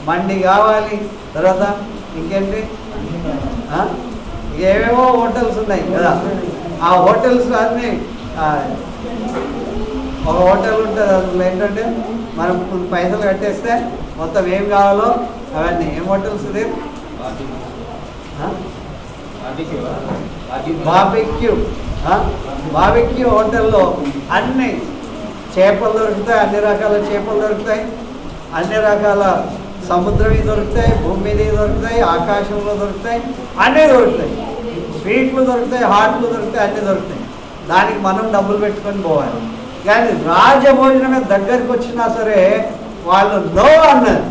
[SPEAKER 1] మండి కావాలి, తర్వాత ఇంకేంటి ఏవేవో హోటల్స్ ఉన్నాయి కదా. ఆ హోటల్స్ అన్నీ ఒక హోటల్ ఉంటుంది. అందులో ఏంటంటే మనం పైసలు కట్టేస్తే మొత్తం ఏం కావాలో అవన్నీ. ఏం హోటల్స్ ఇది? బాబిక్యూ హోటల్లో అన్ని చేపలు దొరుకుతాయి, అన్ని రకాల చేపలు దొరుకుతాయి, అన్ని రకాల సముద్రవి దొరుకుతాయి, భూమి మీద దొరుకుతాయి, ఆకాశంలో దొరుకుతాయి, అన్నీ దొరుకుతాయి. స్వీట్లు దొరుకుతాయి, హాట్లు దొరుకుతాయి, అన్నీ దొరుకుతాయి. దానికి మనం డబ్బులు పెట్టుకొని పోవాలి. కానీ రాజభోజనమే దగ్గరికి వచ్చినా సరే వాళ్ళు నో అన్నారు.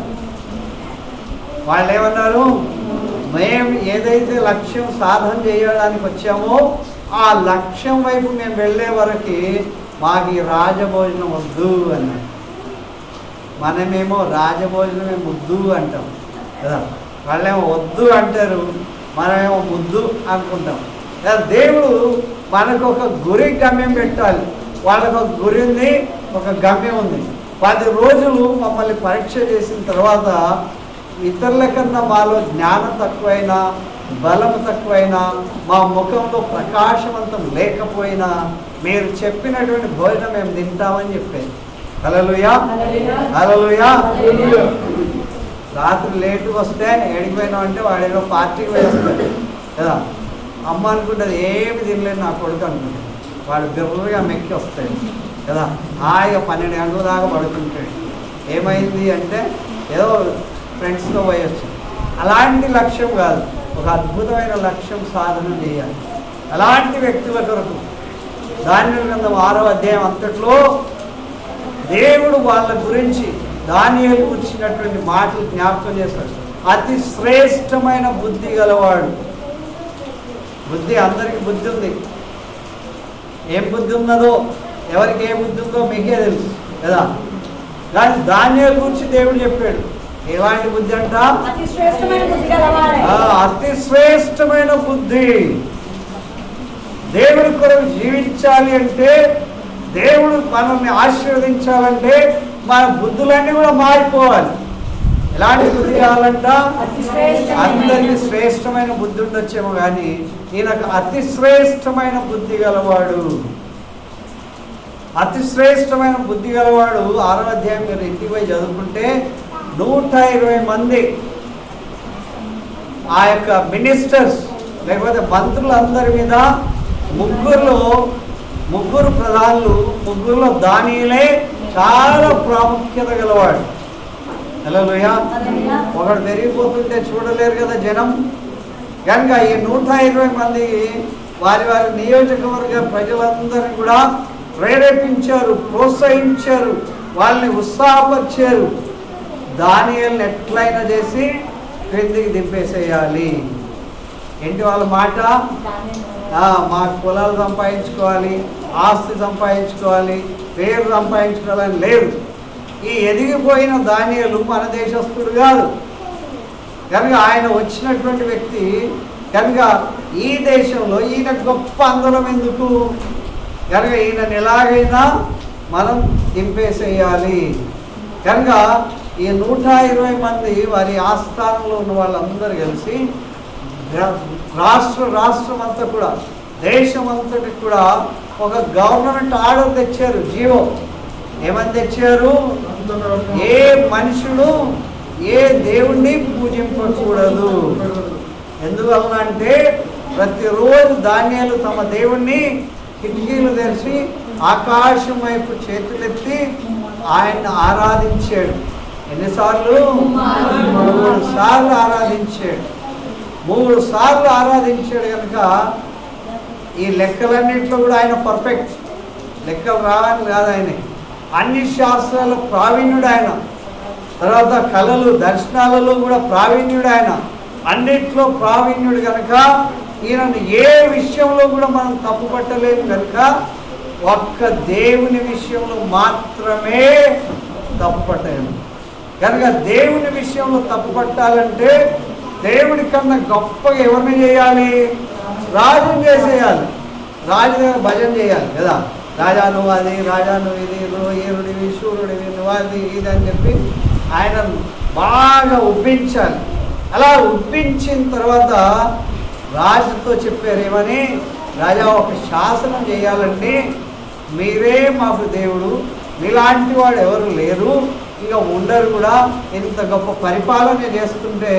[SPEAKER 1] వాళ్ళు ఏమన్నారు? మేము ఏదైతే లక్ష్యం సాధన చేయడానికి వచ్చామో ఆ లక్ష్యం వైపు మేము వెళ్ళే వరకు మాకు ఈ రాజభోజనం వద్దు అన్నారు. మనమేమో రాజభోజనమే ముద్దు అంటాం కదా. వాళ్ళేమో వద్దు అంటారు, మనమేమో ముద్దు అనుకుంటాం కదా. దేవుడు మనకు ఒక గురి గమ్యం పెట్టాలి. వాళ్ళకు ఒక గురి ఉంది, ఒక గమ్యం ఉంది. 10 రోజులు మమ్మల్ని పరీక్ష చేసిన తర్వాత ఇతరుల కన్నా మాలో జ్ఞానం తక్కువైనా, బలం తక్కువైనా, మా ముఖంలో ప్రకాశవంతం లేకపోయినా మీరు చెప్పినటువంటి భోజనం మేము తింటామని చెప్పేది. హల్లెలూయా. హల్లెలూయా. రాత్రి లేటుగా వస్తే ఏడిపోయినాం అంటే వాడేదో పార్టీకి వేస్తాడు కదా. అమ్మ అనుకుంటుంది ఏమి తినలేదు నా కొడుకు అనుకుంటుంది. వాడు బిర్రగా మెక్కి వస్తాడు కదా. హాయిగా 12 గంటల దాకా పడుకుంటాడు. ఏమైంది అంటే ఏదో ఫ్రెండ్స్తో పోయొచ్చు. అలాంటి లక్ష్యం కాదు, ఒక అద్భుతమైన లక్ష్యం సాధన చేయాలి. అలాంటి వ్యక్తుల కొరకు దానియేలు గ్రంథం 6వ అధ్యాయం అంతట్లో దేవుడు వాళ్ళ గురించి దానియేలు వచ్చినటువంటి మాటలు జ్ఞాపకం చేస్తాడు. అతి శ్రేష్టమైన బుద్ధి గలవాడు. బుద్ధి, అందరికీ బుద్ధి ఉంది. ఏం బుద్ధి ఉన్నదో, ఎవరికి ఏ బుద్ధి ఉందో మీకే తెలుసు కదా. కానీ దానియేలు గురించి దేవుడు చెప్పాడు. ఎలాంటి బుద్ధి అంట? అతి శ్రేష్టమైన బుద్ధి. దేవుడి కొరకు జీవించాలి అంటే, దేవుడు మనల్ని ఆశీర్వదించాలంటే మన బుద్ధులన్నీ కూడా మారిపోవాలి. ఎలాంటి బుద్ధి కావాలంట? అందరికీ శ్రేష్టమైన బుద్ధి ఉండొచ్చేమో కానీ ఈయనకు అతి శ్రేష్టమైన బుద్ధి గలవాడు. అతి శ్రేష్టమైన బుద్ధి గలవాడు 6వ అధ్యాయం మీరు ఇంటికి పోయి చదువుకుంటే 120 మంది ఆ యొక్క మినిస్టర్స్ లేకపోతే మంత్రులందరి మీద ముగ్గురు ప్రధానులు, ముగ్గురులో దానియేలే చాలా ప్రాముఖ్యత గలవాడు. హల్లెలూయా. ఒకడు పెరిగిపోతుంటే చూడలేరు కదా జనం. కనుక ఈ 120 మంది వారి వారి నియోజకవర్గ ప్రజలందరినీ కూడా ప్రేరేపించారు, ప్రోత్సహించారు, వాళ్ళని ఉత్సాహపరిచారు. దానియేలుని ఎట్లయినా చేసి క్రిందికి దింపేసేయాలి. ఏంటి వాళ్ళ మాట? మా పొలాలు సంపాదించుకోవాలి, ఆస్తి సంపాదించుకోవాలి, పేరు సంపాదించుకోవాలని లేదు. ఈ ఎదిగిపోయిన దానియేలు మన దేశస్థుడు కాదు కనుక ఆయన వచ్చినటువంటి వ్యక్తి కనుక ఈ దేశంలో ఈయన గొప్ప అందరం ఎందుకు? కనుక ఈయనని ఎలాగైనా మనం దింపేసేయాలి. కనుక ఈ 120 మంది వారి ఆస్థానంలో ఉన్న వాళ్ళందరూ కలిసి రాష్ట్రం అంతా కూడా దేశం అంతటి కూడా ఒక గవర్నమెంట్ ఆర్డర్ తెచ్చారు, జీవో. ఏమని తెచ్చారు? ఏ మనుషుడు ఏ దేవుణ్ణి పూజింపకూడదు. ఎందువలన అంటే ప్రతిరోజు దానియేలు తమ దేవుణ్ణి కిటికీలు తెరిచి ఆకాశం వైపు చేతులెత్తి ఆయన్ని ఆరాధించాడు. ఎన్నిసార్లు? 3 సార్లు ఆరాధించాడు. 3 సార్లు ఆరాధించాడు. కనుక ఈ లెక్కలన్నింటిలో కూడా ఆయన పర్ఫెక్ట్. లెక్కలు రావని కాదు ఆయన, అన్ని శాస్త్రాల ప్రావీణ్యుడు ఆయన. తర్వాత కళలు దర్శనాలలో కూడా ప్రావీణ్యుడు ఆయన, అన్నిట్లో ప్రావీణ్యుడు. కనుక ఈయనను ఏ విషయంలో కూడా మనం తప్పు పట్టలేము. కనుక ఒక్క దేవుని విషయంలో మాత్రమే తప్పు పట్టలేము. కనుక దేవుని విషయంలో తప్పు పట్టాలంటే దేవుడి కన్నా గొప్పగా ఎవరిని చేయాలి? రాజుని చేసేయాలి. రాజు దగ్గర భజన చేయాలి కదా. రాజా నువ్వు అది, రాజా నువ్వు ఇది, నువ్వు ఈరుడివి, శూరుడివి, నువ్వు అది ఇది అని చెప్పి ఆయన బాగా ఉబ్బించాలి. అలా ఉబ్బించిన తర్వాత రాజుతో చెప్పారు ఏమని? రాజా ఒక శాసనం చేయాలండి, మీరే మాకు దేవుడు, మీలాంటి వాడు ఎవరు లేరు, ఇక ఉండరు కూడా. ఇంత గొప్ప పరిపాలన చేస్తుంటే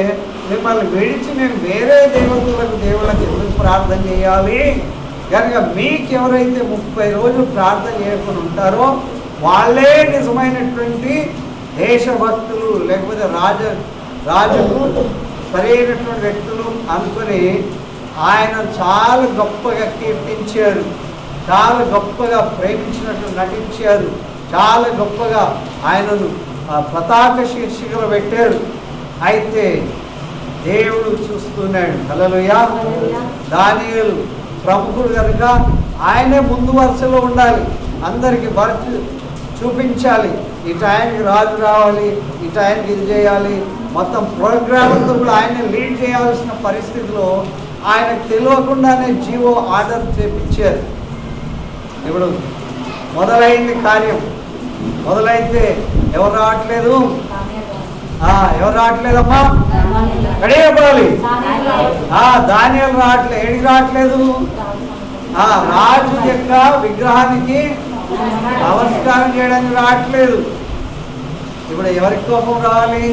[SPEAKER 1] మిమ్మల్ని విడిచి మేము వేరే దేవుళ్ళకి ఎందుకు ప్రార్థన చేయాలి? కనుక మీకు ఎవరైతే 30 రోజులు ప్రార్థన చేయకుండా ఉంటారో వాళ్ళే నిజమైనటువంటి దేశభక్తులు, లేకపోతే రాజుకు సరైనటువంటి వ్యక్తులు అనుకుని ఆయన చాలా గొప్పగా కీర్తించారు, చాలా గొప్పగా ప్రేమించినట్టు నటించారు, చాలా గొప్పగా ఆయనను పతాక శీర్షికలు పెట్టారు. అయితే దేవుడు చూస్తున్నాడు. హల్లెలూయా. దానియేలు ప్రముఖుడు కనుక ఆయనే ముందు వరుసలో ఉండాలి, అందరికి వర్క్ చూపించాలి. ఈ టైంకి రాజు రావాలి, ఈ టైంకి ఇది చేయాలి, మొత్తం ప్రోగ్రామ్ అంతా కూడా ఆయన లీడ్ చేయాల్సిన పరిస్థితిలో ఆయనకు తెలియకుండానే జీవో ఆర్డర్ చేపించారు. ఇప్పుడు మొదలైంది కార్యం. మొదలైతే ఎవరు రావట్లేదు? ఎవరు రావట్లేదమ్మా? గడియపడాలి. దానియేలు రావట్లేదు. ఏడికి రావట్లేదు? రాజు యొక్క విగ్రహానికి నమస్కారం చేయడానికి రావట్లేదు. ఇప్పుడు ఎవరికి కోపం రావాలి?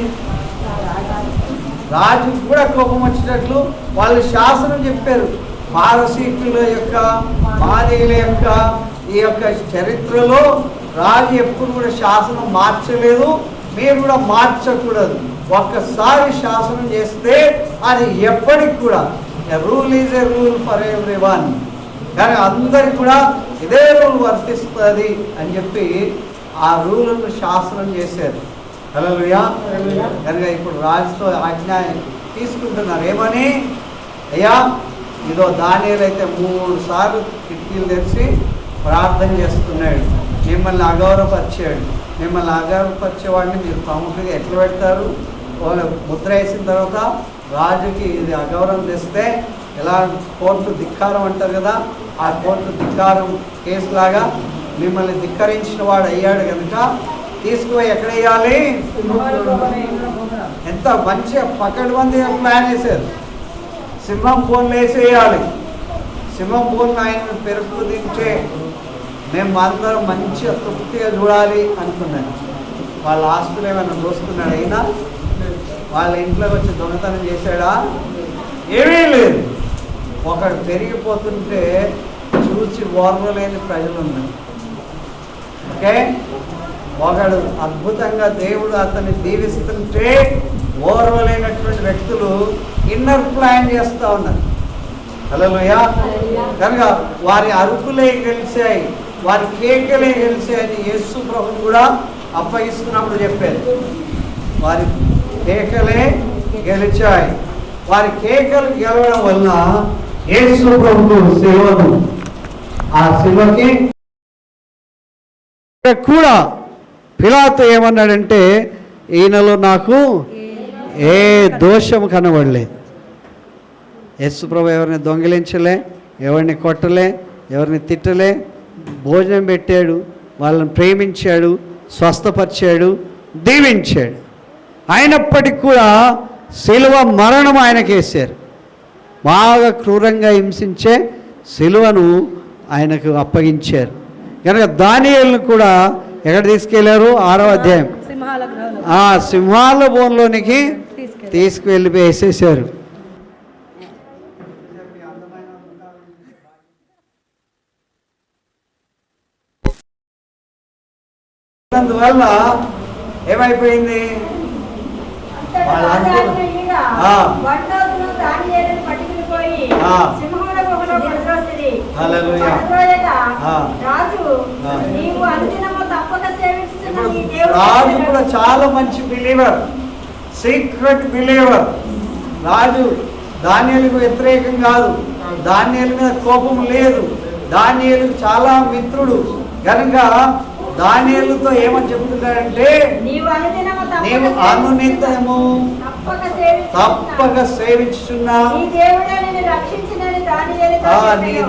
[SPEAKER 1] రాజుకు కూడా కోపం వచ్చినట్లు వాళ్ళు శాసనం చెప్పారు. పారసీకుల యొక్క, మాదీయుల యొక్క ఈ యొక్క చరిత్రలో రాజు ఎప్పుడు కూడా శాసనం మార్చలేదు, మీరు కూడా మార్చకూడదు. ఒక్కసారి శాసనం చేస్తే అది ఎప్పటికి కూడా rule is a rule for every one, కానీ అందరికి కూడా ఇదే రూల్ వర్తిస్తుంది అని చెప్పి ఆ రూల్ను శాసనం చేశారు. హల్లెలూయా. కనుక ఇప్పుడు రాజుతో ఆజ్ఞ తీసుకుంటున్నారు. ఏమని? అయ్యా ఇదో దానియేలు అయితే 3 సార్లు కిటికీలు తెరిచి ప్రార్థన చేస్తున్నాడు, మిమ్మల్ని అగౌరవపరిచాడు. మిమ్మల్ని అగౌరవపరిచేవాడిని మీరు ప్రముఖంగా ఎట్లా పెడతారు? ముద్ర వేసిన తర్వాత రాజుకి ఇది అగౌరవం తెస్తే ఎలా కోర్టు ధిక్కారం అంటారు కదా, ఆ కోర్టు ధిక్కారం కేసులాగా మిమ్మల్ని ధిక్కరించిన వాడు అయ్యాడు. కనుక తీసుకుపోయి ఎక్కడ వేయాలి? ఎంత మంచిగా పకడ్బందీగా ప్లాన్ వేసారు. సింహం బోన్లు వేసేయాలి. సింహం బోన్లు ఆయన పెరుగు తింటే మేము అందరం మంచిగా తృప్తిగా చూడాలి అనుకున్నాను. వాళ్ళ ఆస్తులు ఏమైనా దోస్తున్నాడు? అయినా వాళ్ళ ఇంట్లోకి వచ్చి దొంగతనం చేశాడా? ఏమీ లేదు. ఒకడు పెరిగిపోతుంటే చూసి ఓర్వలేని ప్రజలు ఉన్నారు. ఓకే, ఒకడు అద్భుతంగా దేవుడు అతన్ని దీవిస్తుంటే ఓర్వలేనటువంటి వ్యక్తులు ఇన్నర్ ప్లాన్ చేస్తూ ఉన్నారు. హల్లెలూయా. కనుక వారి అరుపులే గెలిచాయి, వారి కేకలే గెలిచాయని యేసు ప్రభువు కూడా అప్పగిస్తున్నప్పుడు చెప్పారు. వారి కేకలే గెలిచాయి. వారి కేకలు గెలవడం వలన యేసు ప్రభువు శిలువను, ఆ శిలువకి కూడా పిలాతు ఏమన్నాడంటే, ఈయనలో నాకు ఏ దోషము కనబడలేదు. యేసు ప్రభు ఎవరిని దొంగిలించలే, ఎవరిని కొట్టలే, ఎవరిని తిట్టలే, భోజనం పెట్టాడు, వాళ్ళని ప్రేమించాడు, స్వస్థపరిచాడు, దీవించాడు. అయినప్పటికీ కూడా శిలువ మరణం ఆయనకేసారు. బాగా క్రూరంగా హింసించే శిలువను ఆయనకు అప్పగించారు. కనుక దానియేలును కూడా ఎక్కడ తీసుకెళ్లారు? 6వ అధ్యాయం సింహాల బోన్లోనికి తీసుకువెళ్ళి వేసేసారు. అందువల్ల ఏమైపోయింది? రాజు కూడా చాలా మంచి బిలీవర్, సీక్రెట్ బిలీవర్. రాజు దానియేలుకు వ్యతిరేకం కాదు, దానియేలు మీద కోపం లేదు, దానియేలుకు చాలా మిత్రుడు. కనుక దానియేలుతో ఏమని చెప్తున్నాడంటే, నీవు అనునిత్యము తప్పక సేవించుచున్నా నీ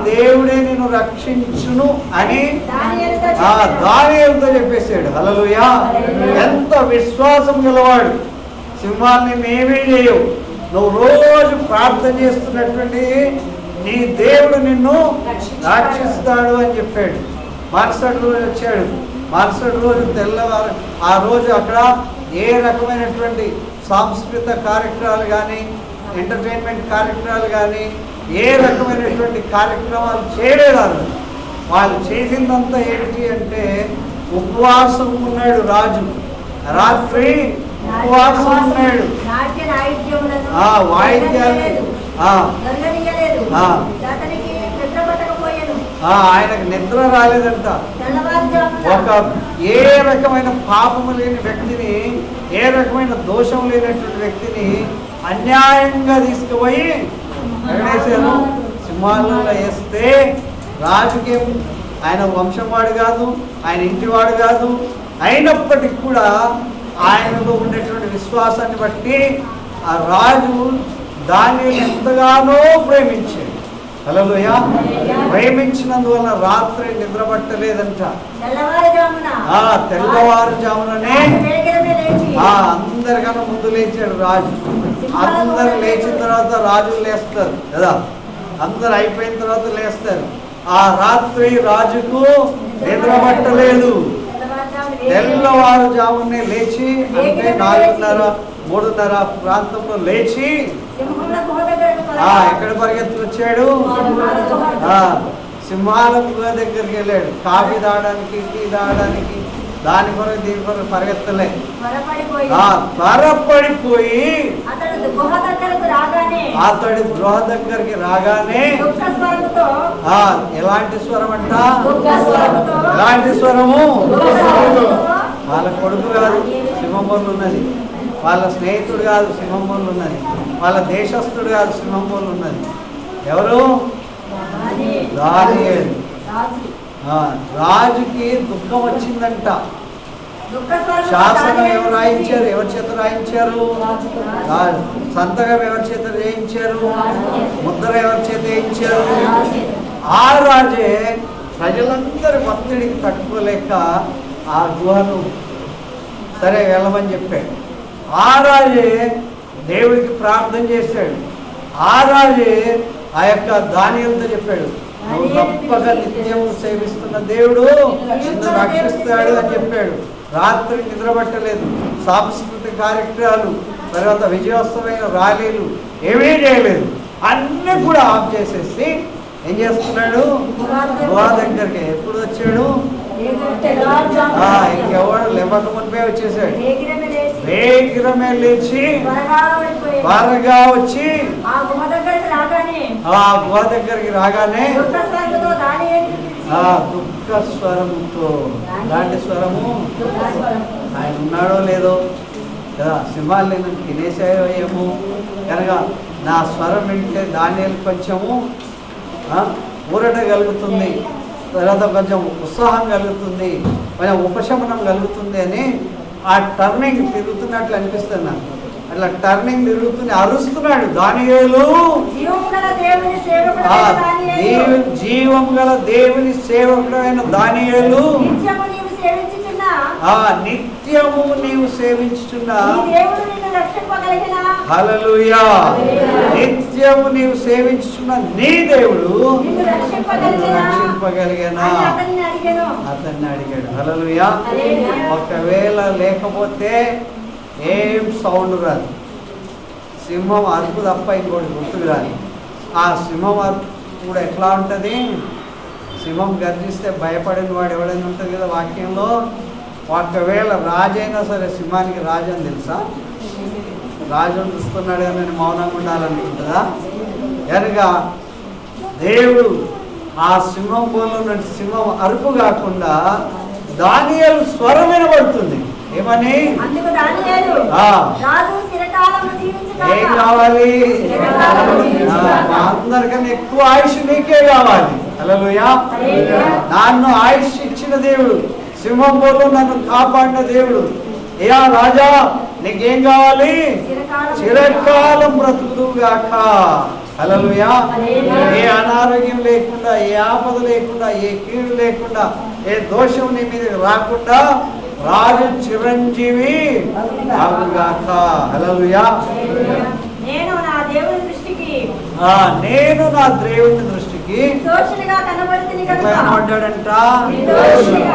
[SPEAKER 1] దేవుడే నిన్ను రక్షించును అని దానియేలుతో చెప్పేశాడు. హల్లెలూయా. ఎంత విశ్వాసం గలవాడు! సింహాన్ని మేమీ చేయవు, నువ్వు రోజు ప్రార్థన చేస్తున్నటువంటి నీ దేవుడు నిన్ను రక్షిస్తాడు అని చెప్పాడు. మరుసటి రోజు వచ్చాడు. మరుసటి రోజు తెల్లవారు, ఆ రోజు అక్కడ ఏ రకమైనటువంటి సాంస్కృతిక కార్యక్రమాలు కానీ, ఎంటర్టైన్మెంట్ కార్యక్రమాలు కానీ, ఏ రకమైనటువంటి కార్యక్రమాలు చేయలేదు. వాళ్ళు చేసిందంతా ఏంటి అంటే, ఉపవాసం ఉన్నాడు రాజు. రాత్రి ఉపవాసం ఉన్నాడు. వాయిద్యాలు ఆయనకు నిద్ర రాలేదంట. ఒక ఏ రకమైన పాపము లేని వ్యక్తిని, ఏ రకమైన దోషం లేనటువంటి వ్యక్తిని అన్యాయంగా తీసుకుపోయి ఎక్కడేసారు? సింహాలలో వేస్తే రాజుకి ఆయన వంశం వాడు కాదు, ఆయన ఇంటి వాడు కాదు. అయినప్పటికీ కూడా ఆయనలో ఉండేటువంటి విశ్వాసాన్ని బట్టి ఆ రాజు దాన్ని ఎంతగానో ప్రేమించాడు. హల్లెలూయా. ప్రేమించినందువల్ల రాత్రి నిద్రపట్టలేదంట. తెల్లవారుజాముననే అందరికన్నా ముందు లేచాడు రాజు. అందరు లేచిన తర్వాత రాజులు లేస్తారు కదా, అందరు అయిపోయిన తర్వాత లేస్తారు. ఆ రాత్రి రాజుకు నిద్రపట్టలేదు. తెల్లవారుజామునే లేచి, అంటే 4:30 ప్రాంతంలో లేచి ఎక్కడ పరిగెత్తి వచ్చాడు? సింహాల గుహ దగ్గరికి వెళ్ళాడు. కాఫీ తాగడానికి, టీ తాగడానికి, దాని కొరకు దీని కొరకు పరిగెత్తలే. త్వరపడిపోయి అతడి గృహ దగ్గరికి రాగానే ఎలాంటి స్వరం అంట? ఎలాంటి స్వరము? వాళ్ళ కొడుకు కాదు, సింహంబోలు ఉన్నది. వాళ్ళ స్నేహితుడు కాదు, సింహంబోలు ఉన్నది. వాళ్ళ దేశస్థుడు కాదు, సింహంబోలు ఉన్నది. ఎవరు? దానియేలు. రాజుకి దుఃఖం వచ్చిందంట. శాసనం ఎవరు రాయించారు? ఎవరి చేత రాయించారు? సంతకం ఎవరి చేత చేయించారు? ముద్ర ఎవరి చేత వేయించారు? ఆ రాజే ప్రజలందరి ఒత్తిడికి తట్టుకోలేక ఆ గుహను సరే వెళ్ళమని చెప్పాడు. ఆ రాజే దేవుడికి ప్రార్థన చేశాడు. ఆ రాజే ఆ యొక్క దానియేలుతో చెప్పాడు, నువ్వు తప్పక నిత్యం సేవిస్తున్న దేవుడు నిన్ను రక్షిస్తాడు అని చెప్పాడు. రాత్రి నిద్రపట్టలేదు. సాంస్కృతిక కార్యక్రమాలు, తర్వాత విజయోత్సవమైన ర్యాలీలు ఏమీ చేయలేదు. అన్నీ కూడా ఆఫ్ చేసేసి ఏం చేస్తున్నాడు? గుహ దగ్గరికి ఎప్పుడు వచ్చాడు? ఇంకెవడు లేవక మునిపే వచ్చేసాడు. వేగిరమే లేచి త్వరగా వచ్చి ఆ గుహ దగ్గరికి రాగానే దుఃఖ స్వరముతో, ఇలాంటి స్వరము ఆయన ఉన్నాడో లేదో కదా, సింహాలు నేను తినేసాయో ఏమో, కనుక నా స్వరం వింటే దానియేలు కొంచెము ఊరట కలుగుతుంది, తర్వాత కొంచెం ఉత్సాహం కలుగుతుంది, కొంచెం ఉపశమనం కలుగుతుంది అని ఆ టర్నింగ్ తిరుగుతున్నట్లు అనిపిస్తుంది నాకు. అట్లా టర్నింగ్ తిరుగుతుంది, అరుస్తున్నాడు దానియేలు, జీవం గల దేవుని సేవకుడైన దానియేలు, నిత్యము నీవు సేవించుచున్న హల్లెలూయా, నిత్యము నీవు సేవించుచున్న నీ దేవుడు రక్షింపగలిగేనా అతన్ని అడిగాడు. హల్లెలూయా. ఒకవేళ లేకపోతే ఏం సౌండ్ రాదు, సింహం అరుపు తప్ప ఇంకోటి గుర్తుకు రాదు. ఆ సింహం అరుపు కూడా ఎట్లా ఉంటుంది, సింహం గర్జిస్తే భయపడిన వాడు ఎవడైనా ఉంటుంది కదా వాక్యంలో. ఒకవేళ రాజైనా సరే, సింహానికి రాజు అని తెలుసా, రాజును చూస్తున్నాడు కానీ నేను మౌనంగా ఉండాలనుకుంటుందా? కనుక దేవుడు ఆ సింహం బోల్లో సింహం అరుపు కాకుండా దానియేలు స్వరం వినబడుతుంది. ఏమని? ఏం కావాలి? అందరికన్నా ఎక్కువ ఆయుష్ నీకే కావాలి. హల్లెలూయా. నన్ను ఆయుష్ ఇచ్చిన దేవుడు, సింహం బోర్లో నన్ను కాపాడిన దేవుడు. అయ్యా రాజా నీకేం కావాలి? చిరకాలం బ్రతుకుగాక. హల్లెలూయా. ఏ అనారోగ్యం లేకుండా, ఏ ఆపద లేకుండా, ఏ కీడు లేకుండా, ఏ దోషం నీ మీద రాకుండా రాజు చిరంజీవి అగుగాక. హల్లెలూయా. నేను నా దేవుని దృష్టికి ఎట్లా కనబడ్డాడంట?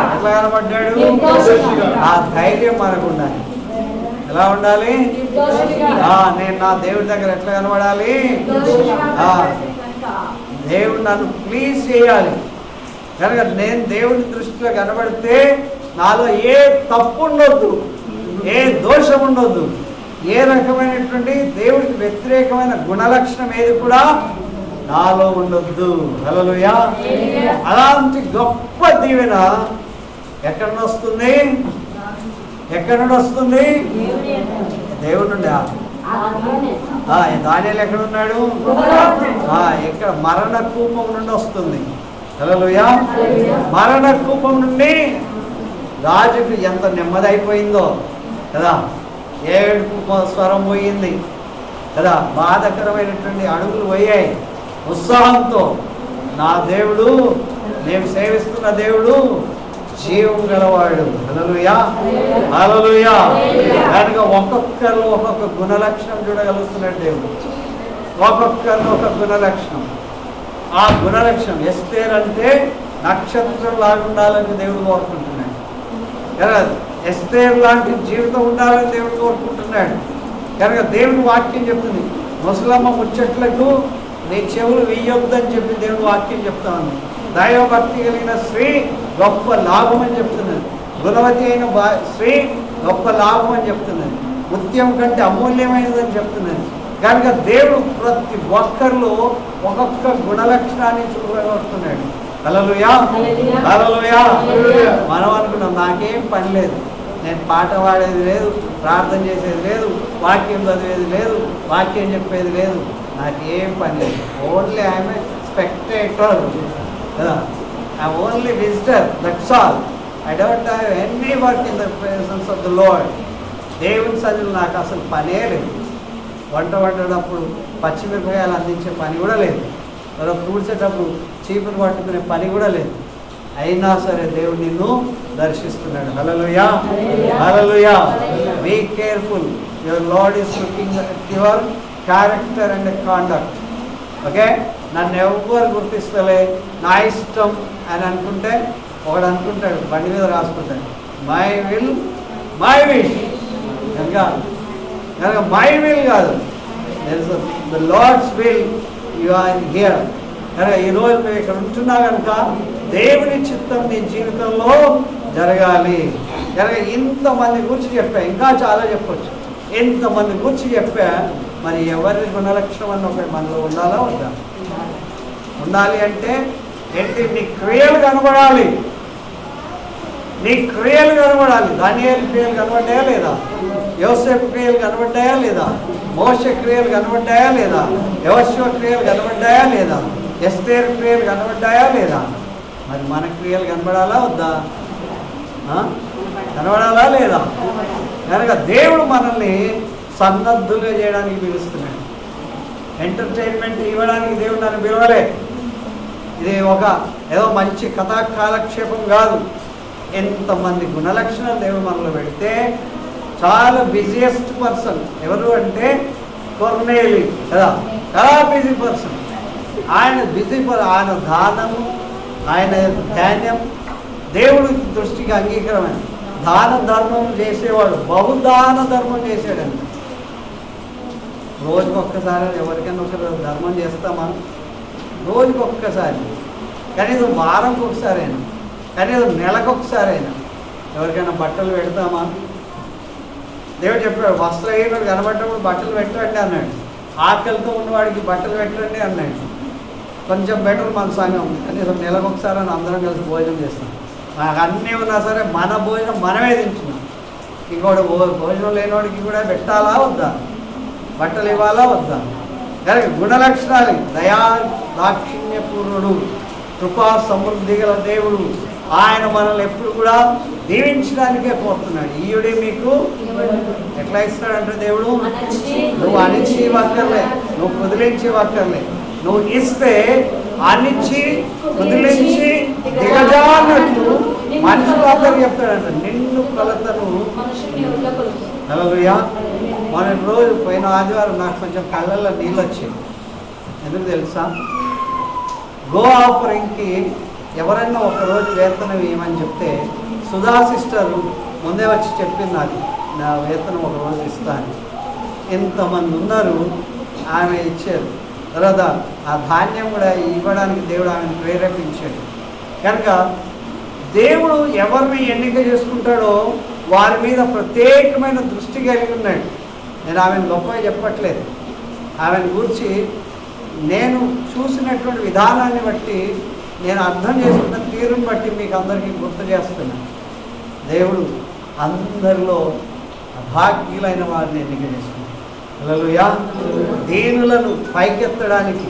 [SPEAKER 1] ఎట్లా కనబడ్డాడు? ఆ ధైర్యం మనకు ఉండాలి. ఎలా ఉండాలి? నేను నా దేవుడి దగ్గర ఎట్లా కనబడాలి? దేవుడు నన్ను ప్లీజ్ చేయాలి. కనుక నేను దేవుడి దృష్టిలో కనబడితే నాలో ఏ తప్పు ఉండొద్దు, ఏ దోషం ఉండొద్దు, ఏ రకమైనటువంటి దేవుడికి వ్యతిరేకమైన గుణలక్షణం ఏది కూడా నాలో ఉండొద్దు. హల్లెలూయా. అలాంటి గొప్ప దీవెన ఎక్కడ నుండి వస్తుంది? ఎక్కడ నుండి వస్తుంది? దేవుడి నుండి. దానియేలు ఎక్కడ ఉన్నాడు? ఇక్కడ మరణ కూపం నుండి వస్తుంది. హల్లెలూయా. మరణ కూపం నుండి రాజుకు ఎంత నెమ్మది అయిపోయిందో కదా, ఏడుపు స్వరం పోయింది కదా, బాధకరమైనటువంటి అడుగులు పోయాయి. ఉత్సాహంతో నా దేవుడు, నేను సేవిస్తున్న దేవుడు జీవం గలవాడు. హల్లెలూయా. హల్లెలూయా. కనుక ఒక్కొక్కరు ఒక్కొక్క గుణలక్షణం చూడగలుగుతున్నాడు దేవుడు, ఒక్కొక్కరు ఒక గుణలక్షణం. ఆ గుణలక్షణం ఎస్తేర్ అంటే నక్షత్రం లాగా ఉండాలని దేవుడు కోరుకుంటున్నాడు. ఎస్తేర్ లాంటి జీవితం ఉండాలని దేవుడు కోరుకుంటున్నాడు. కనుక దేవుని వాక్యం చెప్తుంది, ముసలమ్మ ముచ్చట్లకు నీ చెవులు వెయ్యొద్దని చెప్పి దేవుడు వాక్యం చెప్తా ఉంది. దైవభక్తి కలిగిన స్త్రీ గొప్ప లాభం అని చెప్తున్నది, గుణవతి అయిన స్త్రీ గొప్ప లాభం అని చెప్తున్నది, ముత్యం కంటే అమూల్యమైనదని చెప్తున్నది. కనుక దేవుడు ప్రతి ఒక్కరిలో ఒక్కొక్క గుణలక్షణాన్ని చూడగలుగుతున్నాడు. హల్లెలూయా. హల్లెలూయా. మనం అనుకున్నాం నాకేం పని లేదు, నేను పాట పాడేది లేదు, ప్రార్థన చేసేది లేదు, వాక్యం చదివేది లేదు, వాక్యం చెప్పేది లేదు, నాకేం పని లేదు. ఓన్లీ ఐఎమ్ ఏ స్పెక్టేటర్ కదా, I'm only visitor, that's all. I don't have any work in the presence of the lord. దేవుని సన్నిధిలో నాకు అసలు పనే లేదు. వంట వండేటప్పుడు పచ్చిమిరపకాయలు అందించే పని కూడా లేదు, తర్వాత కూర్చేటప్పుడు చీపురు పట్టుకునే పని కూడా లేదు. అయినా సరే దేవుడు నిన్ను దర్శిస్తున్నాడు. Hallelujah. Hallelujah. Be careful, your Lord is looking at your character and conduct. Okay, నన్ను ఎవ్వరు గుర్తిస్తలే, నా ఇష్టం అని అనుకుంటే ఒకడు అనుకుంటాడు, బండి మీద రాసుకుంటాడు మై విల్ మై విష్. కనుక మై విల్ కాదు, the Lord's will, you are here. కనుక ఈరోజు మేము ఇక్కడ ఉంటున్నా కనుక దేవుని చిత్తం నీ జీవితంలో జరగాలి. ఇంతమంది గురించి చెప్పా, ఇంకా చాలా చెప్పొచ్చు. ఇంతమంది గురించి చెప్పా. మరి ఎవరి గుణలక్షణం అన్న ఒకటి మనలో ఉండాలా వద్దా? ఉండాలి అంటే ఏంటి? నీ క్రియలు కనబడాలి. నీ క్రియలు కనబడాలి. దానియేలు క్రియలు కనబడ్డాయా లేదా? యోసేపు క్రియలు కనబడ్డాయా లేదా? మోషే క్రియలు కనబడ్డాయా లేదా? యెహోషువ క్రియలు కనబడ్డాయా లేదా? ఎస్తేరు క్రియలు కనబడ్డాయా లేదా? మరి మన క్రియలు కనబడాలా వద్దా? కనబడాలా లేదా? కనుక దేవుడు మనల్ని సన్నద్ధులుగా చేయడానికి పిలుస్తున్నాడు. ఎంటర్టైన్మెంట్ ఇవ్వడానికి దేవుడు నన్ను పిలవలే. ఇది ఒక ఏదో మంచి కథా కాలక్షేపం కాదు. ఎంతమంది గుణలక్షణాలు దేవుడు మనలో పెడితే చాలా బిజియెస్ట్ పర్సన్ ఎవరు అంటే కొర్నేలి కదా, చాలా బిజీ పర్సన్. ఆయన ఆయన దానము, ఆయన ధాన్యం దేవుడి దృష్టికి అంగీకారమైన దాన ధర్మం చేసేవాడు. బహుదాన ధర్మం చేసాడండి. రోజుకి ఒక్కసారి ఎవరికైనా ఒకరు ధర్మం చేస్తామా? రోజుకి ఒక్కసారి, కనీసం వారంకి ఒకసారి అయినా, కనీసం నెలకు ఒకసారి అయినా ఎవరికైనా బట్టలు పెడతామా? దేవుడు చెప్పాడు, వస్త్రహీనుడు కనబడ్డప్పుడు బట్టలు పెట్టండి అన్నాడు. ఆకలితో ఉన్నవాడికి బట్టలు పెట్టండి అన్నాడు. కొంచెం బెటర్ మన సంఘం, కనీసం నెలకు ఒకసారి అని అందరం కలిసి భోజనం చేస్తాం. మనకు అన్నీ ఉన్నా సరే మన భోజనం మనమే తింటున్నాం. ఇంకోటి భోజనం లేనివాడికి కూడా పెట్టాలా వద్దా? బట్టలు ఇవ్వాలా వద్దా? కనుక గుణలక్షణాలు, దయా దాక్షిణ్యపూర్ణుడు, కృపా సమృద్ధి గల దేవుడు. ఆయన మనల్ని ఎప్పుడు కూడా దీవించడానికే కోరుతున్నాడు. ఈయుడే మీకు ఎట్లా ఇస్తాడంటే దేవుడు, నువ్వు అణిచి ఇవ్వక్కర్లే, నువ్వు కుదిలించి ఇవ్వక్కర్లే. నువ్వు ఇస్తే అణిచి కుదిలించి దిగజానట్లు మనుషులు అందరూ చెప్తాడంట, నిన్ను కొలతను. హల్లెలూయా. మన రోజు పోయిన ఆదివారం నాకు కొంచెం కళ్ళల్లో నీళ్ళు వచ్చాయి. ఎందుకు తెలుసా? గో ఆఫరింగ్కి ఎవరైనా ఒకరోజు వేతనం ఇవ్వమని చెప్తే సుధా సిస్టరు ముందే వచ్చి చెప్పింది, నాకు నా వేతనం ఒకరోజు ఇస్తాను. ఎంతమంది ఉన్నారు, ఆమె ఇచ్చారు. తర్వాత ఆ ధాన్యం కూడా ఇవ్వడానికి దేవుడు ఆమెను ప్రేరేపించాడు. కనుక దేవుడు ఎవరిని ఎన్నిక చేసుకుంటాడో వారి మీద ప్రత్యేకమైన దృష్టి కలిగి ఉన్నాడు. నేను ఆమెను గొప్పగా చెప్పట్లేదు. ఆమెను గురించి నేను చూసినటువంటి విధానాన్ని బట్టి, నేను అర్థం చేసుకున్న తీరుని బట్టి మీకు అందరికీ గుర్తు చేస్తున్నాను. దేవుడు అందరిలో అభాగ్యులైన వారిని ఎన్నిక చేసుకున్నాడు. హల్లెలూయా. దీనులను పైకెత్తడానికి,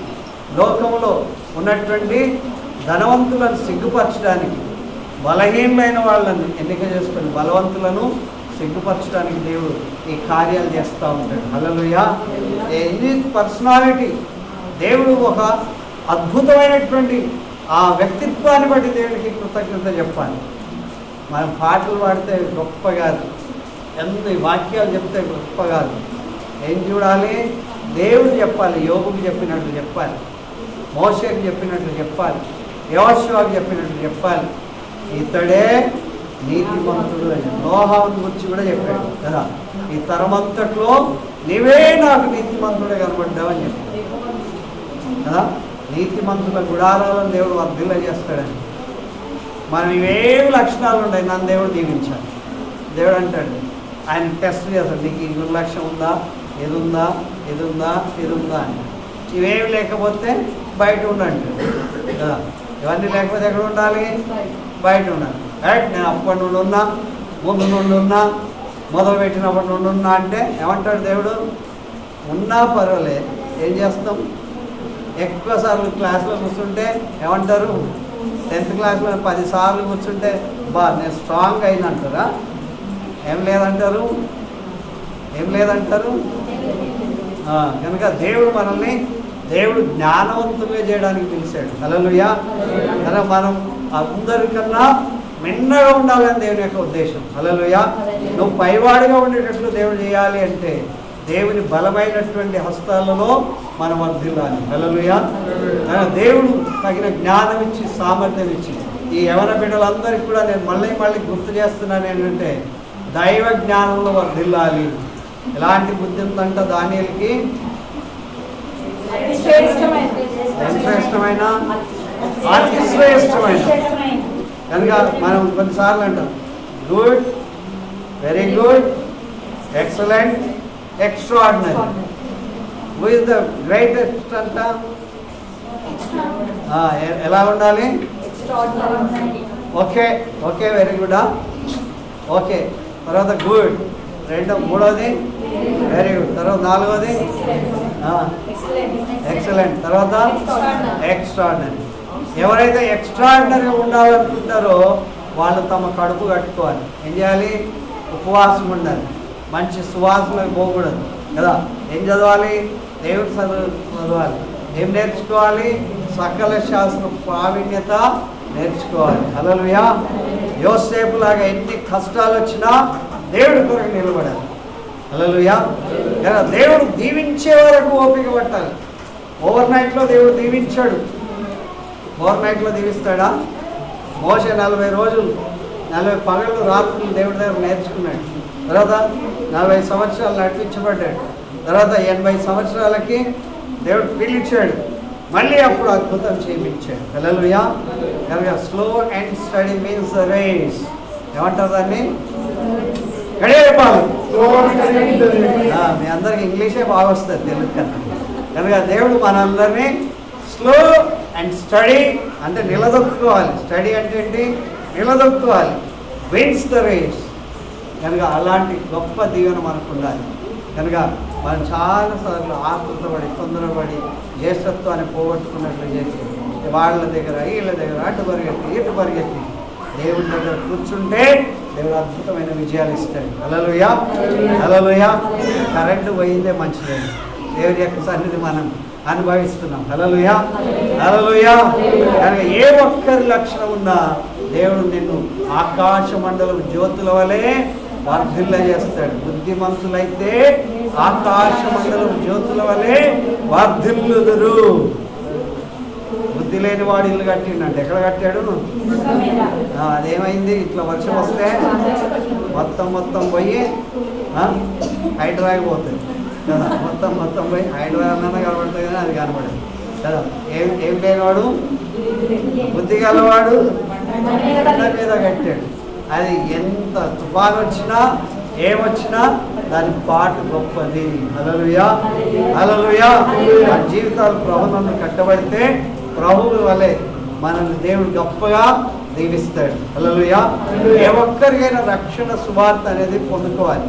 [SPEAKER 1] లోకంలో ఉన్నటువంటి ధనవంతులను సిగ్గుపరచడానికి, బలహీనమైన వాళ్ళని ఎన్నిక చేసుకొని బలవంతులను సిగ్గుపరచడానికి దేవుడు ఈ కార్యాలు చేస్తూ ఉంటాడు. హల్లెలూయా. ఎనీ పర్సనాలిటీ, దేవుడు ఒక అద్భుతమైనటువంటి ఆ వ్యక్తిత్వాన్ని బట్టి దేవుడికి కృతజ్ఞత చెప్పాలి. మనం పాటలు పాడితే గొప్ప కాదు, ఎన్ని వాక్యాలు చెప్తే గొప్ప కాదు. ఏం చూడాలి? దేవుడు చెప్పాలి. యోగుకు చెప్పినట్లు చెప్పాలి, మోషేకు చెప్పినట్లు చెప్పాలి, యెహోషువకు చెప్పినట్లు చెప్పాలి. ఇతడే నీతిమంతుడు అని నోహాను గురించి కూడా చెప్పాడు కదా. ఈ తరమంతట్లో నీవే నాకు నీతిమంతుడే కనబడ్డావని చెప్పాడు కదా. నీతిమంతుల గుడారాలను దేవుడు వర్ధిల్ల చేస్తాడని. మనం ఇవేవి లక్షణాలు ఉన్నాయి, నన్ను దేవుడు దీవించాలి. దేవుడు అంటాడు, ఆయన టెస్ట్ చేస్తాడు, నీకు ఈ గుణలక్షణం ఉందా, ఇది ఉందా, ఇది ఉందా, ఇది ఉందా అని. ఇవేమి లేకపోతే బయట ఉండండి కదా. ఇవన్నీ లేకపోతే ఎక్కడ ఉండాలి? బయట ఉండాలి. రైట్. నేను అప్పటి నుండి ఉన్నా, ముందు నుండి ఉన్నా, మొదలు పెట్టినప్పటి నుండి ఉన్నా అంటే ఏమంటాడు దేవుడు? ఉన్నా పర్వాలే, ఏం చేస్తాం? ఎక్కువ సార్లు క్లాస్లో కూర్చుంటే ఏమంటారు? 10th క్లాస్లో 10 సార్లు కూర్చుంటే నేను స్ట్రాంగ్ అయిన అంటారా? ఏం లేదంటారు, ఏం లేదంటారు. కనుక దేవుడు మనల్ని జ్ఞానవంతులుగా చేయడానికి పిలిచాడు. హల్లెలూయా. కనుక మనం అందరికన్నా మిన్నగా ఉండాలని దేవుని యొక్క ఉద్దేశం. హల్లెలూయా. నువ్వు పైవాడిగా ఉండేటట్లు దేవుడు చేయాలి అంటే దేవుని బలమైనటువంటి హస్తాలలో మనం వర్ధిల్లాలి. హల్లెలూయా. దేవుడు తగిన జ్ఞానం ఇచ్చి, సామర్థ్యం ఇచ్చి, ఈ యవన బిడ్డలందరికీ కూడా నేను మళ్ళీ గుర్తు చేస్తున్నాను ఏంటంటే, దైవ జ్ఞానంలో వర్ధిల్లాలి. ఎలాంటి బుద్ధి ఉందంట దానియేలుకి? అతి శ్రేష్టమైన కనుక మనం కొన్నిసార్లు అంటాం good, very good, excellent, extraordinary. Who is the greatest అంట? ఎలా ఉండాలి? Okay, okay, very good, okay. తర్వాత గుడ్, మూడోది వెరీ గుడ్, తర్వాత నాలుగోది ఎక్సలెంట్, తర్వాత ఎక్స్ట్రాడినరీ. ఎవరైతే ఎక్స్ట్రాడినరీగా ఉండాలనుకుంటారో వాళ్ళు తమ కడుపు కట్టుకోవాలి. ఏం చేయాలి? ఉపవాసం ఉండాలి. మంచి సువాసనకు పోకూడదు కదా. ఏం చదవాలి? దేవుడి చదవాలి. ఏం నేర్చుకోవాలి? సకల శాస్త్ర ప్రావీణ్యత నేర్చుకోవాలి. హల్లెలూయా. యోసేపు లాగా ఎన్ని కష్టాలు వచ్చినా దేవుడి కొరకు నిలబడాలి. హల్లెలూయా. దేవుడు దీవించే వరకు ఓపిక పట్టాలి. ఓవర్ నైట్లో దేవుడు దీవించాడు. ఓవర్ నైట్లో దీవిస్తాడా? మోషే 40 రోజులు 40 పగళ్ళు రాత్రులు దేవుడి దగ్గర నేర్చుకున్నాడు. తర్వాత 40 సంవత్సరాలు నడిపించబడ్డాడు. తర్వాత 80 సంవత్సరాలకి దేవుడు పిలిచాడు. మళ్ళీ అప్పుడు అద్భుతం చేయించాడు. హల్లెలూయా. కనుక slow and steady means race. ఏమంటారు దాన్ని? గడియారపాలు. మీ అందరికి ఇంగ్లీషే బాగా వస్తుంది, తెలుగు కన్నా. కనుక దేవుడు మనందరినీ స్లో అండ్ స్టడీ అంటే నిలదొక్కుకోవాలి. స్టడీ అంటే ఏంటి? నిలదొక్కుకోవాలి. Wins the race. కనుక అలాంటి గొప్ప దీవెన మనకు ఉండాలి. కనుక మనం చాలాసార్లు ఆతృతపడి తొందరపడి జ్యేష్ఠత్వాన్ని పోగొట్టుకున్నట్లు చేసి వాళ్ళ దగ్గర వీళ్ళ దగ్గర అటు పరిగెత్తి దేవుడి దగ్గర కూర్చుంటే దేవుడు అద్భుతమైన విజయాలు ఇస్తాడు. హల్లెలూయా. హల్లెలూయా. కరెంటు పోయిందే మంచిదే. దేవుడి యొక్క సన్నిధి మనం అనుభవిస్తున్నాం. హల్లెలూయా. హల్లెలూయా. కనుక ఏ ఒక్కరి లక్షణం ఉన్నా దేవుడు నిన్ను ఆకాశ మండలం జ్యోతుల వలె వర్ధిల్ల చేస్తాడు. బుద్ధిమంతులైతే ఆకాశ మండలం జ్యోతుల వలె వర్ధిల్లుదురు. బుద్ధి లేని వాడు ఇల్లు కట్టిండంటే ఎక్కడ కట్టాడు? అదేమైంది? ఇట్లా వర్షం వస్తే మొత్తం పోయి హైడ్రాకి పోతుంది కదా. మొత్తం పోయి హైడ్రా అన్న కనబడుతుంది కానీ అది కనబడదు కదా. ఏం లేనివాడు బుద్ధి గలవాడు మీద కట్టాడు. అది ఎంత తుఫాను వచ్చినా ఏమొచ్చినా దాని పాటు గొప్పది. హల్లెలూయా. హల్లెలూయా. మన జీవితాలు ప్రభువును కట్టబడితే ప్రభువు వలె మనల్ని దేవుడు గొప్పగా దీవిస్తాడు. హల్లెలూయా. ఏ ఒక్కరికైనా రక్షణ సువార్త అనేది పొందుకోవాలి.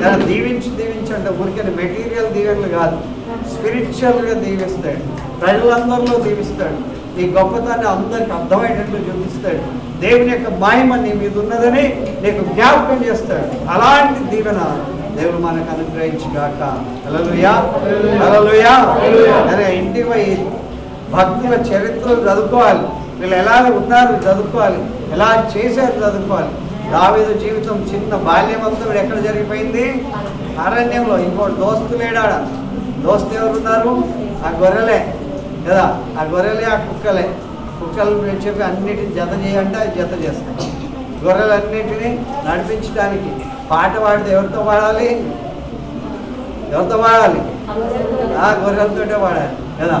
[SPEAKER 1] దాన్ని దీవించంటే ఊరికైనా మెటీరియల్ దీవెనలు కాదు, స్పిరిచువల్గా దీవిస్తాడు. ప్రజలందరిలో దీవిస్తాడు. నీ గొప్పతనాన్ని అందరికి అర్థమయ్యేటట్లు చూపిస్తాడు. దేవుని యొక్క మహిమ నీ మీద ఉన్నదని నీకు జ్ఞాపకం చేస్తాడు. అలాంటి దీవెన దేవుడు మనకు అనుగ్రహించుగాక. హల్లెలూయా. హల్లెలూయా. అరే ఇంటికి పోయి భక్తుల చరిత్రలు చదువుకోవాలి. వీళ్ళు ఎలా ఉన్నారు చదువుకోవాలి, ఎలా చేశారు చదువుకోవాలి. దావీదు జీవితం చిన్న బాల్యమంతా ఎక్కడ జరిగిపోయింది? అరణ్యంలో. ఇంకోటి దోస్తు లేడాడ. దోస్తు ఎవరున్నారు? ఆ గొర్రెలే కదా. ఆ గొర్రెలే ఆ కుక్కలే. కుక్కలు చెప్పి అన్నిటిని జత చేయంటే అది జత చేస్తాయి. గొర్రెలన్నింటినీ నడిపించడానికి పాట పాడితే ఎవరితో పాడాలి? ఆ గొర్రెలతోటే పాడాలి కదా.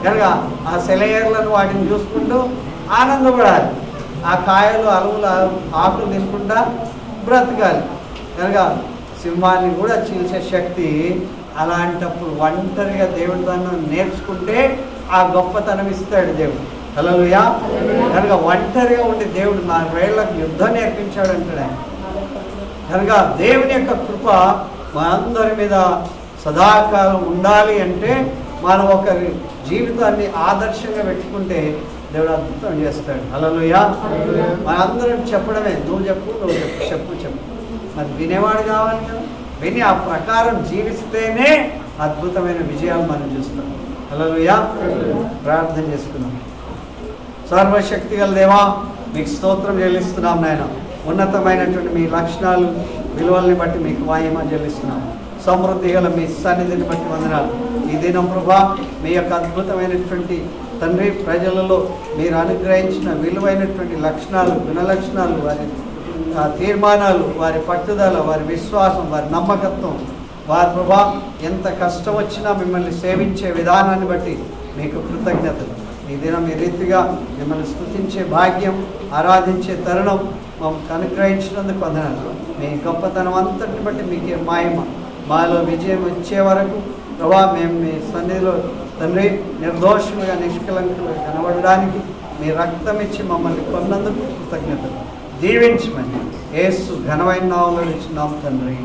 [SPEAKER 1] కనుక ఆ సెలయేర్లను వాటిని చూసుకుంటూ ఆనందపడాలి. ఆ కాయలు అలువులు ఆకులు తినుకుంటా బ్రతకాలి. కనుక సింహాన్ని కూడా చీల్చే శక్తి అలాంటప్పుడు ఒంటరిగా దేవుడి దాన్ని నేర్చుకుంటే ఆ గొప్పతనం ఇస్తాడు దేవుడు. హల్లెలూయా. కనుక ఒంటరిగా ఉండి దేవుడు నా వేళ్ళకు యుద్ధం నేర్పించాడు అంటాడు ఆయన. కనుక దేవుని యొక్క కృప మనందరి మీద సదాకాలం ఉండాలి అంటే మనం ఒకరి జీవితాన్ని ఆదర్శంగా పెట్టుకుంటే దేవుడు అద్భుతం చేస్తాడు. హల్లెలూయా. మనందరం చెప్పడమే, నువ్వు చెప్పు. మరి వినేవాడు కావాలి కదా. విని ఆ ప్రకారం జీవిస్తేనే అద్భుతమైన విజయాలు మనం చూస్తాం. హల్లెలూయా. ప్రార్థన చేసుకున్నాం. సర్వశక్తి గల దేవా, మీకు స్తోత్రం చెల్లిస్తున్నాం నాయన. ఉన్నతమైనటువంటి మీ లక్షణాలు విలువల్ని బట్టి మీకు మహిమ చెల్లిస్తున్నాం. సమృద్ధి గల మీ సన్నిధిని బట్టి వందనాలు. ఈ దినం ప్రభా మీ యొక్క అద్భుతమైనటువంటి తండ్రి ప్రజలలో మీరు అనుగ్రహించిన విలువైనటువంటి లక్షణాలు, గుణలక్షణాలు, వారి తీర్మానాలు, వారి పట్టుదల, వారి విశ్వాసం, వారి నమ్మకత్వం, వారి ప్రభా ఎంత కష్టం వచ్చినా మిమ్మల్ని సేవించే విధానాన్ని బట్టి మీకు కృతజ్ఞతలు. ఈ దినం ఈ రీతిగా మిమ్మల్ని స్తుతించే భాగ్యం, ఆరాధించే తరుణం మమ్మల్ని అనుగ్రహించినందుకు వందనాలు. మీ గొప్పతనం అంతటిని బట్టి మీకే మహిమ. మాలో విజయం వచ్చే వరకు ప్రభా మేము మీ సన్నిధిలో తండ్రి నిర్దోషులుగా నిష్కలంకులుగా కనబడడానికి మీ రక్తం ఇచ్చి మమ్మల్ని కొన్నందుకు కృతజ్ఞతలు. దీవించమని యేసు ఘనమైన నామములో ఇచ్చినాం తండ్రి.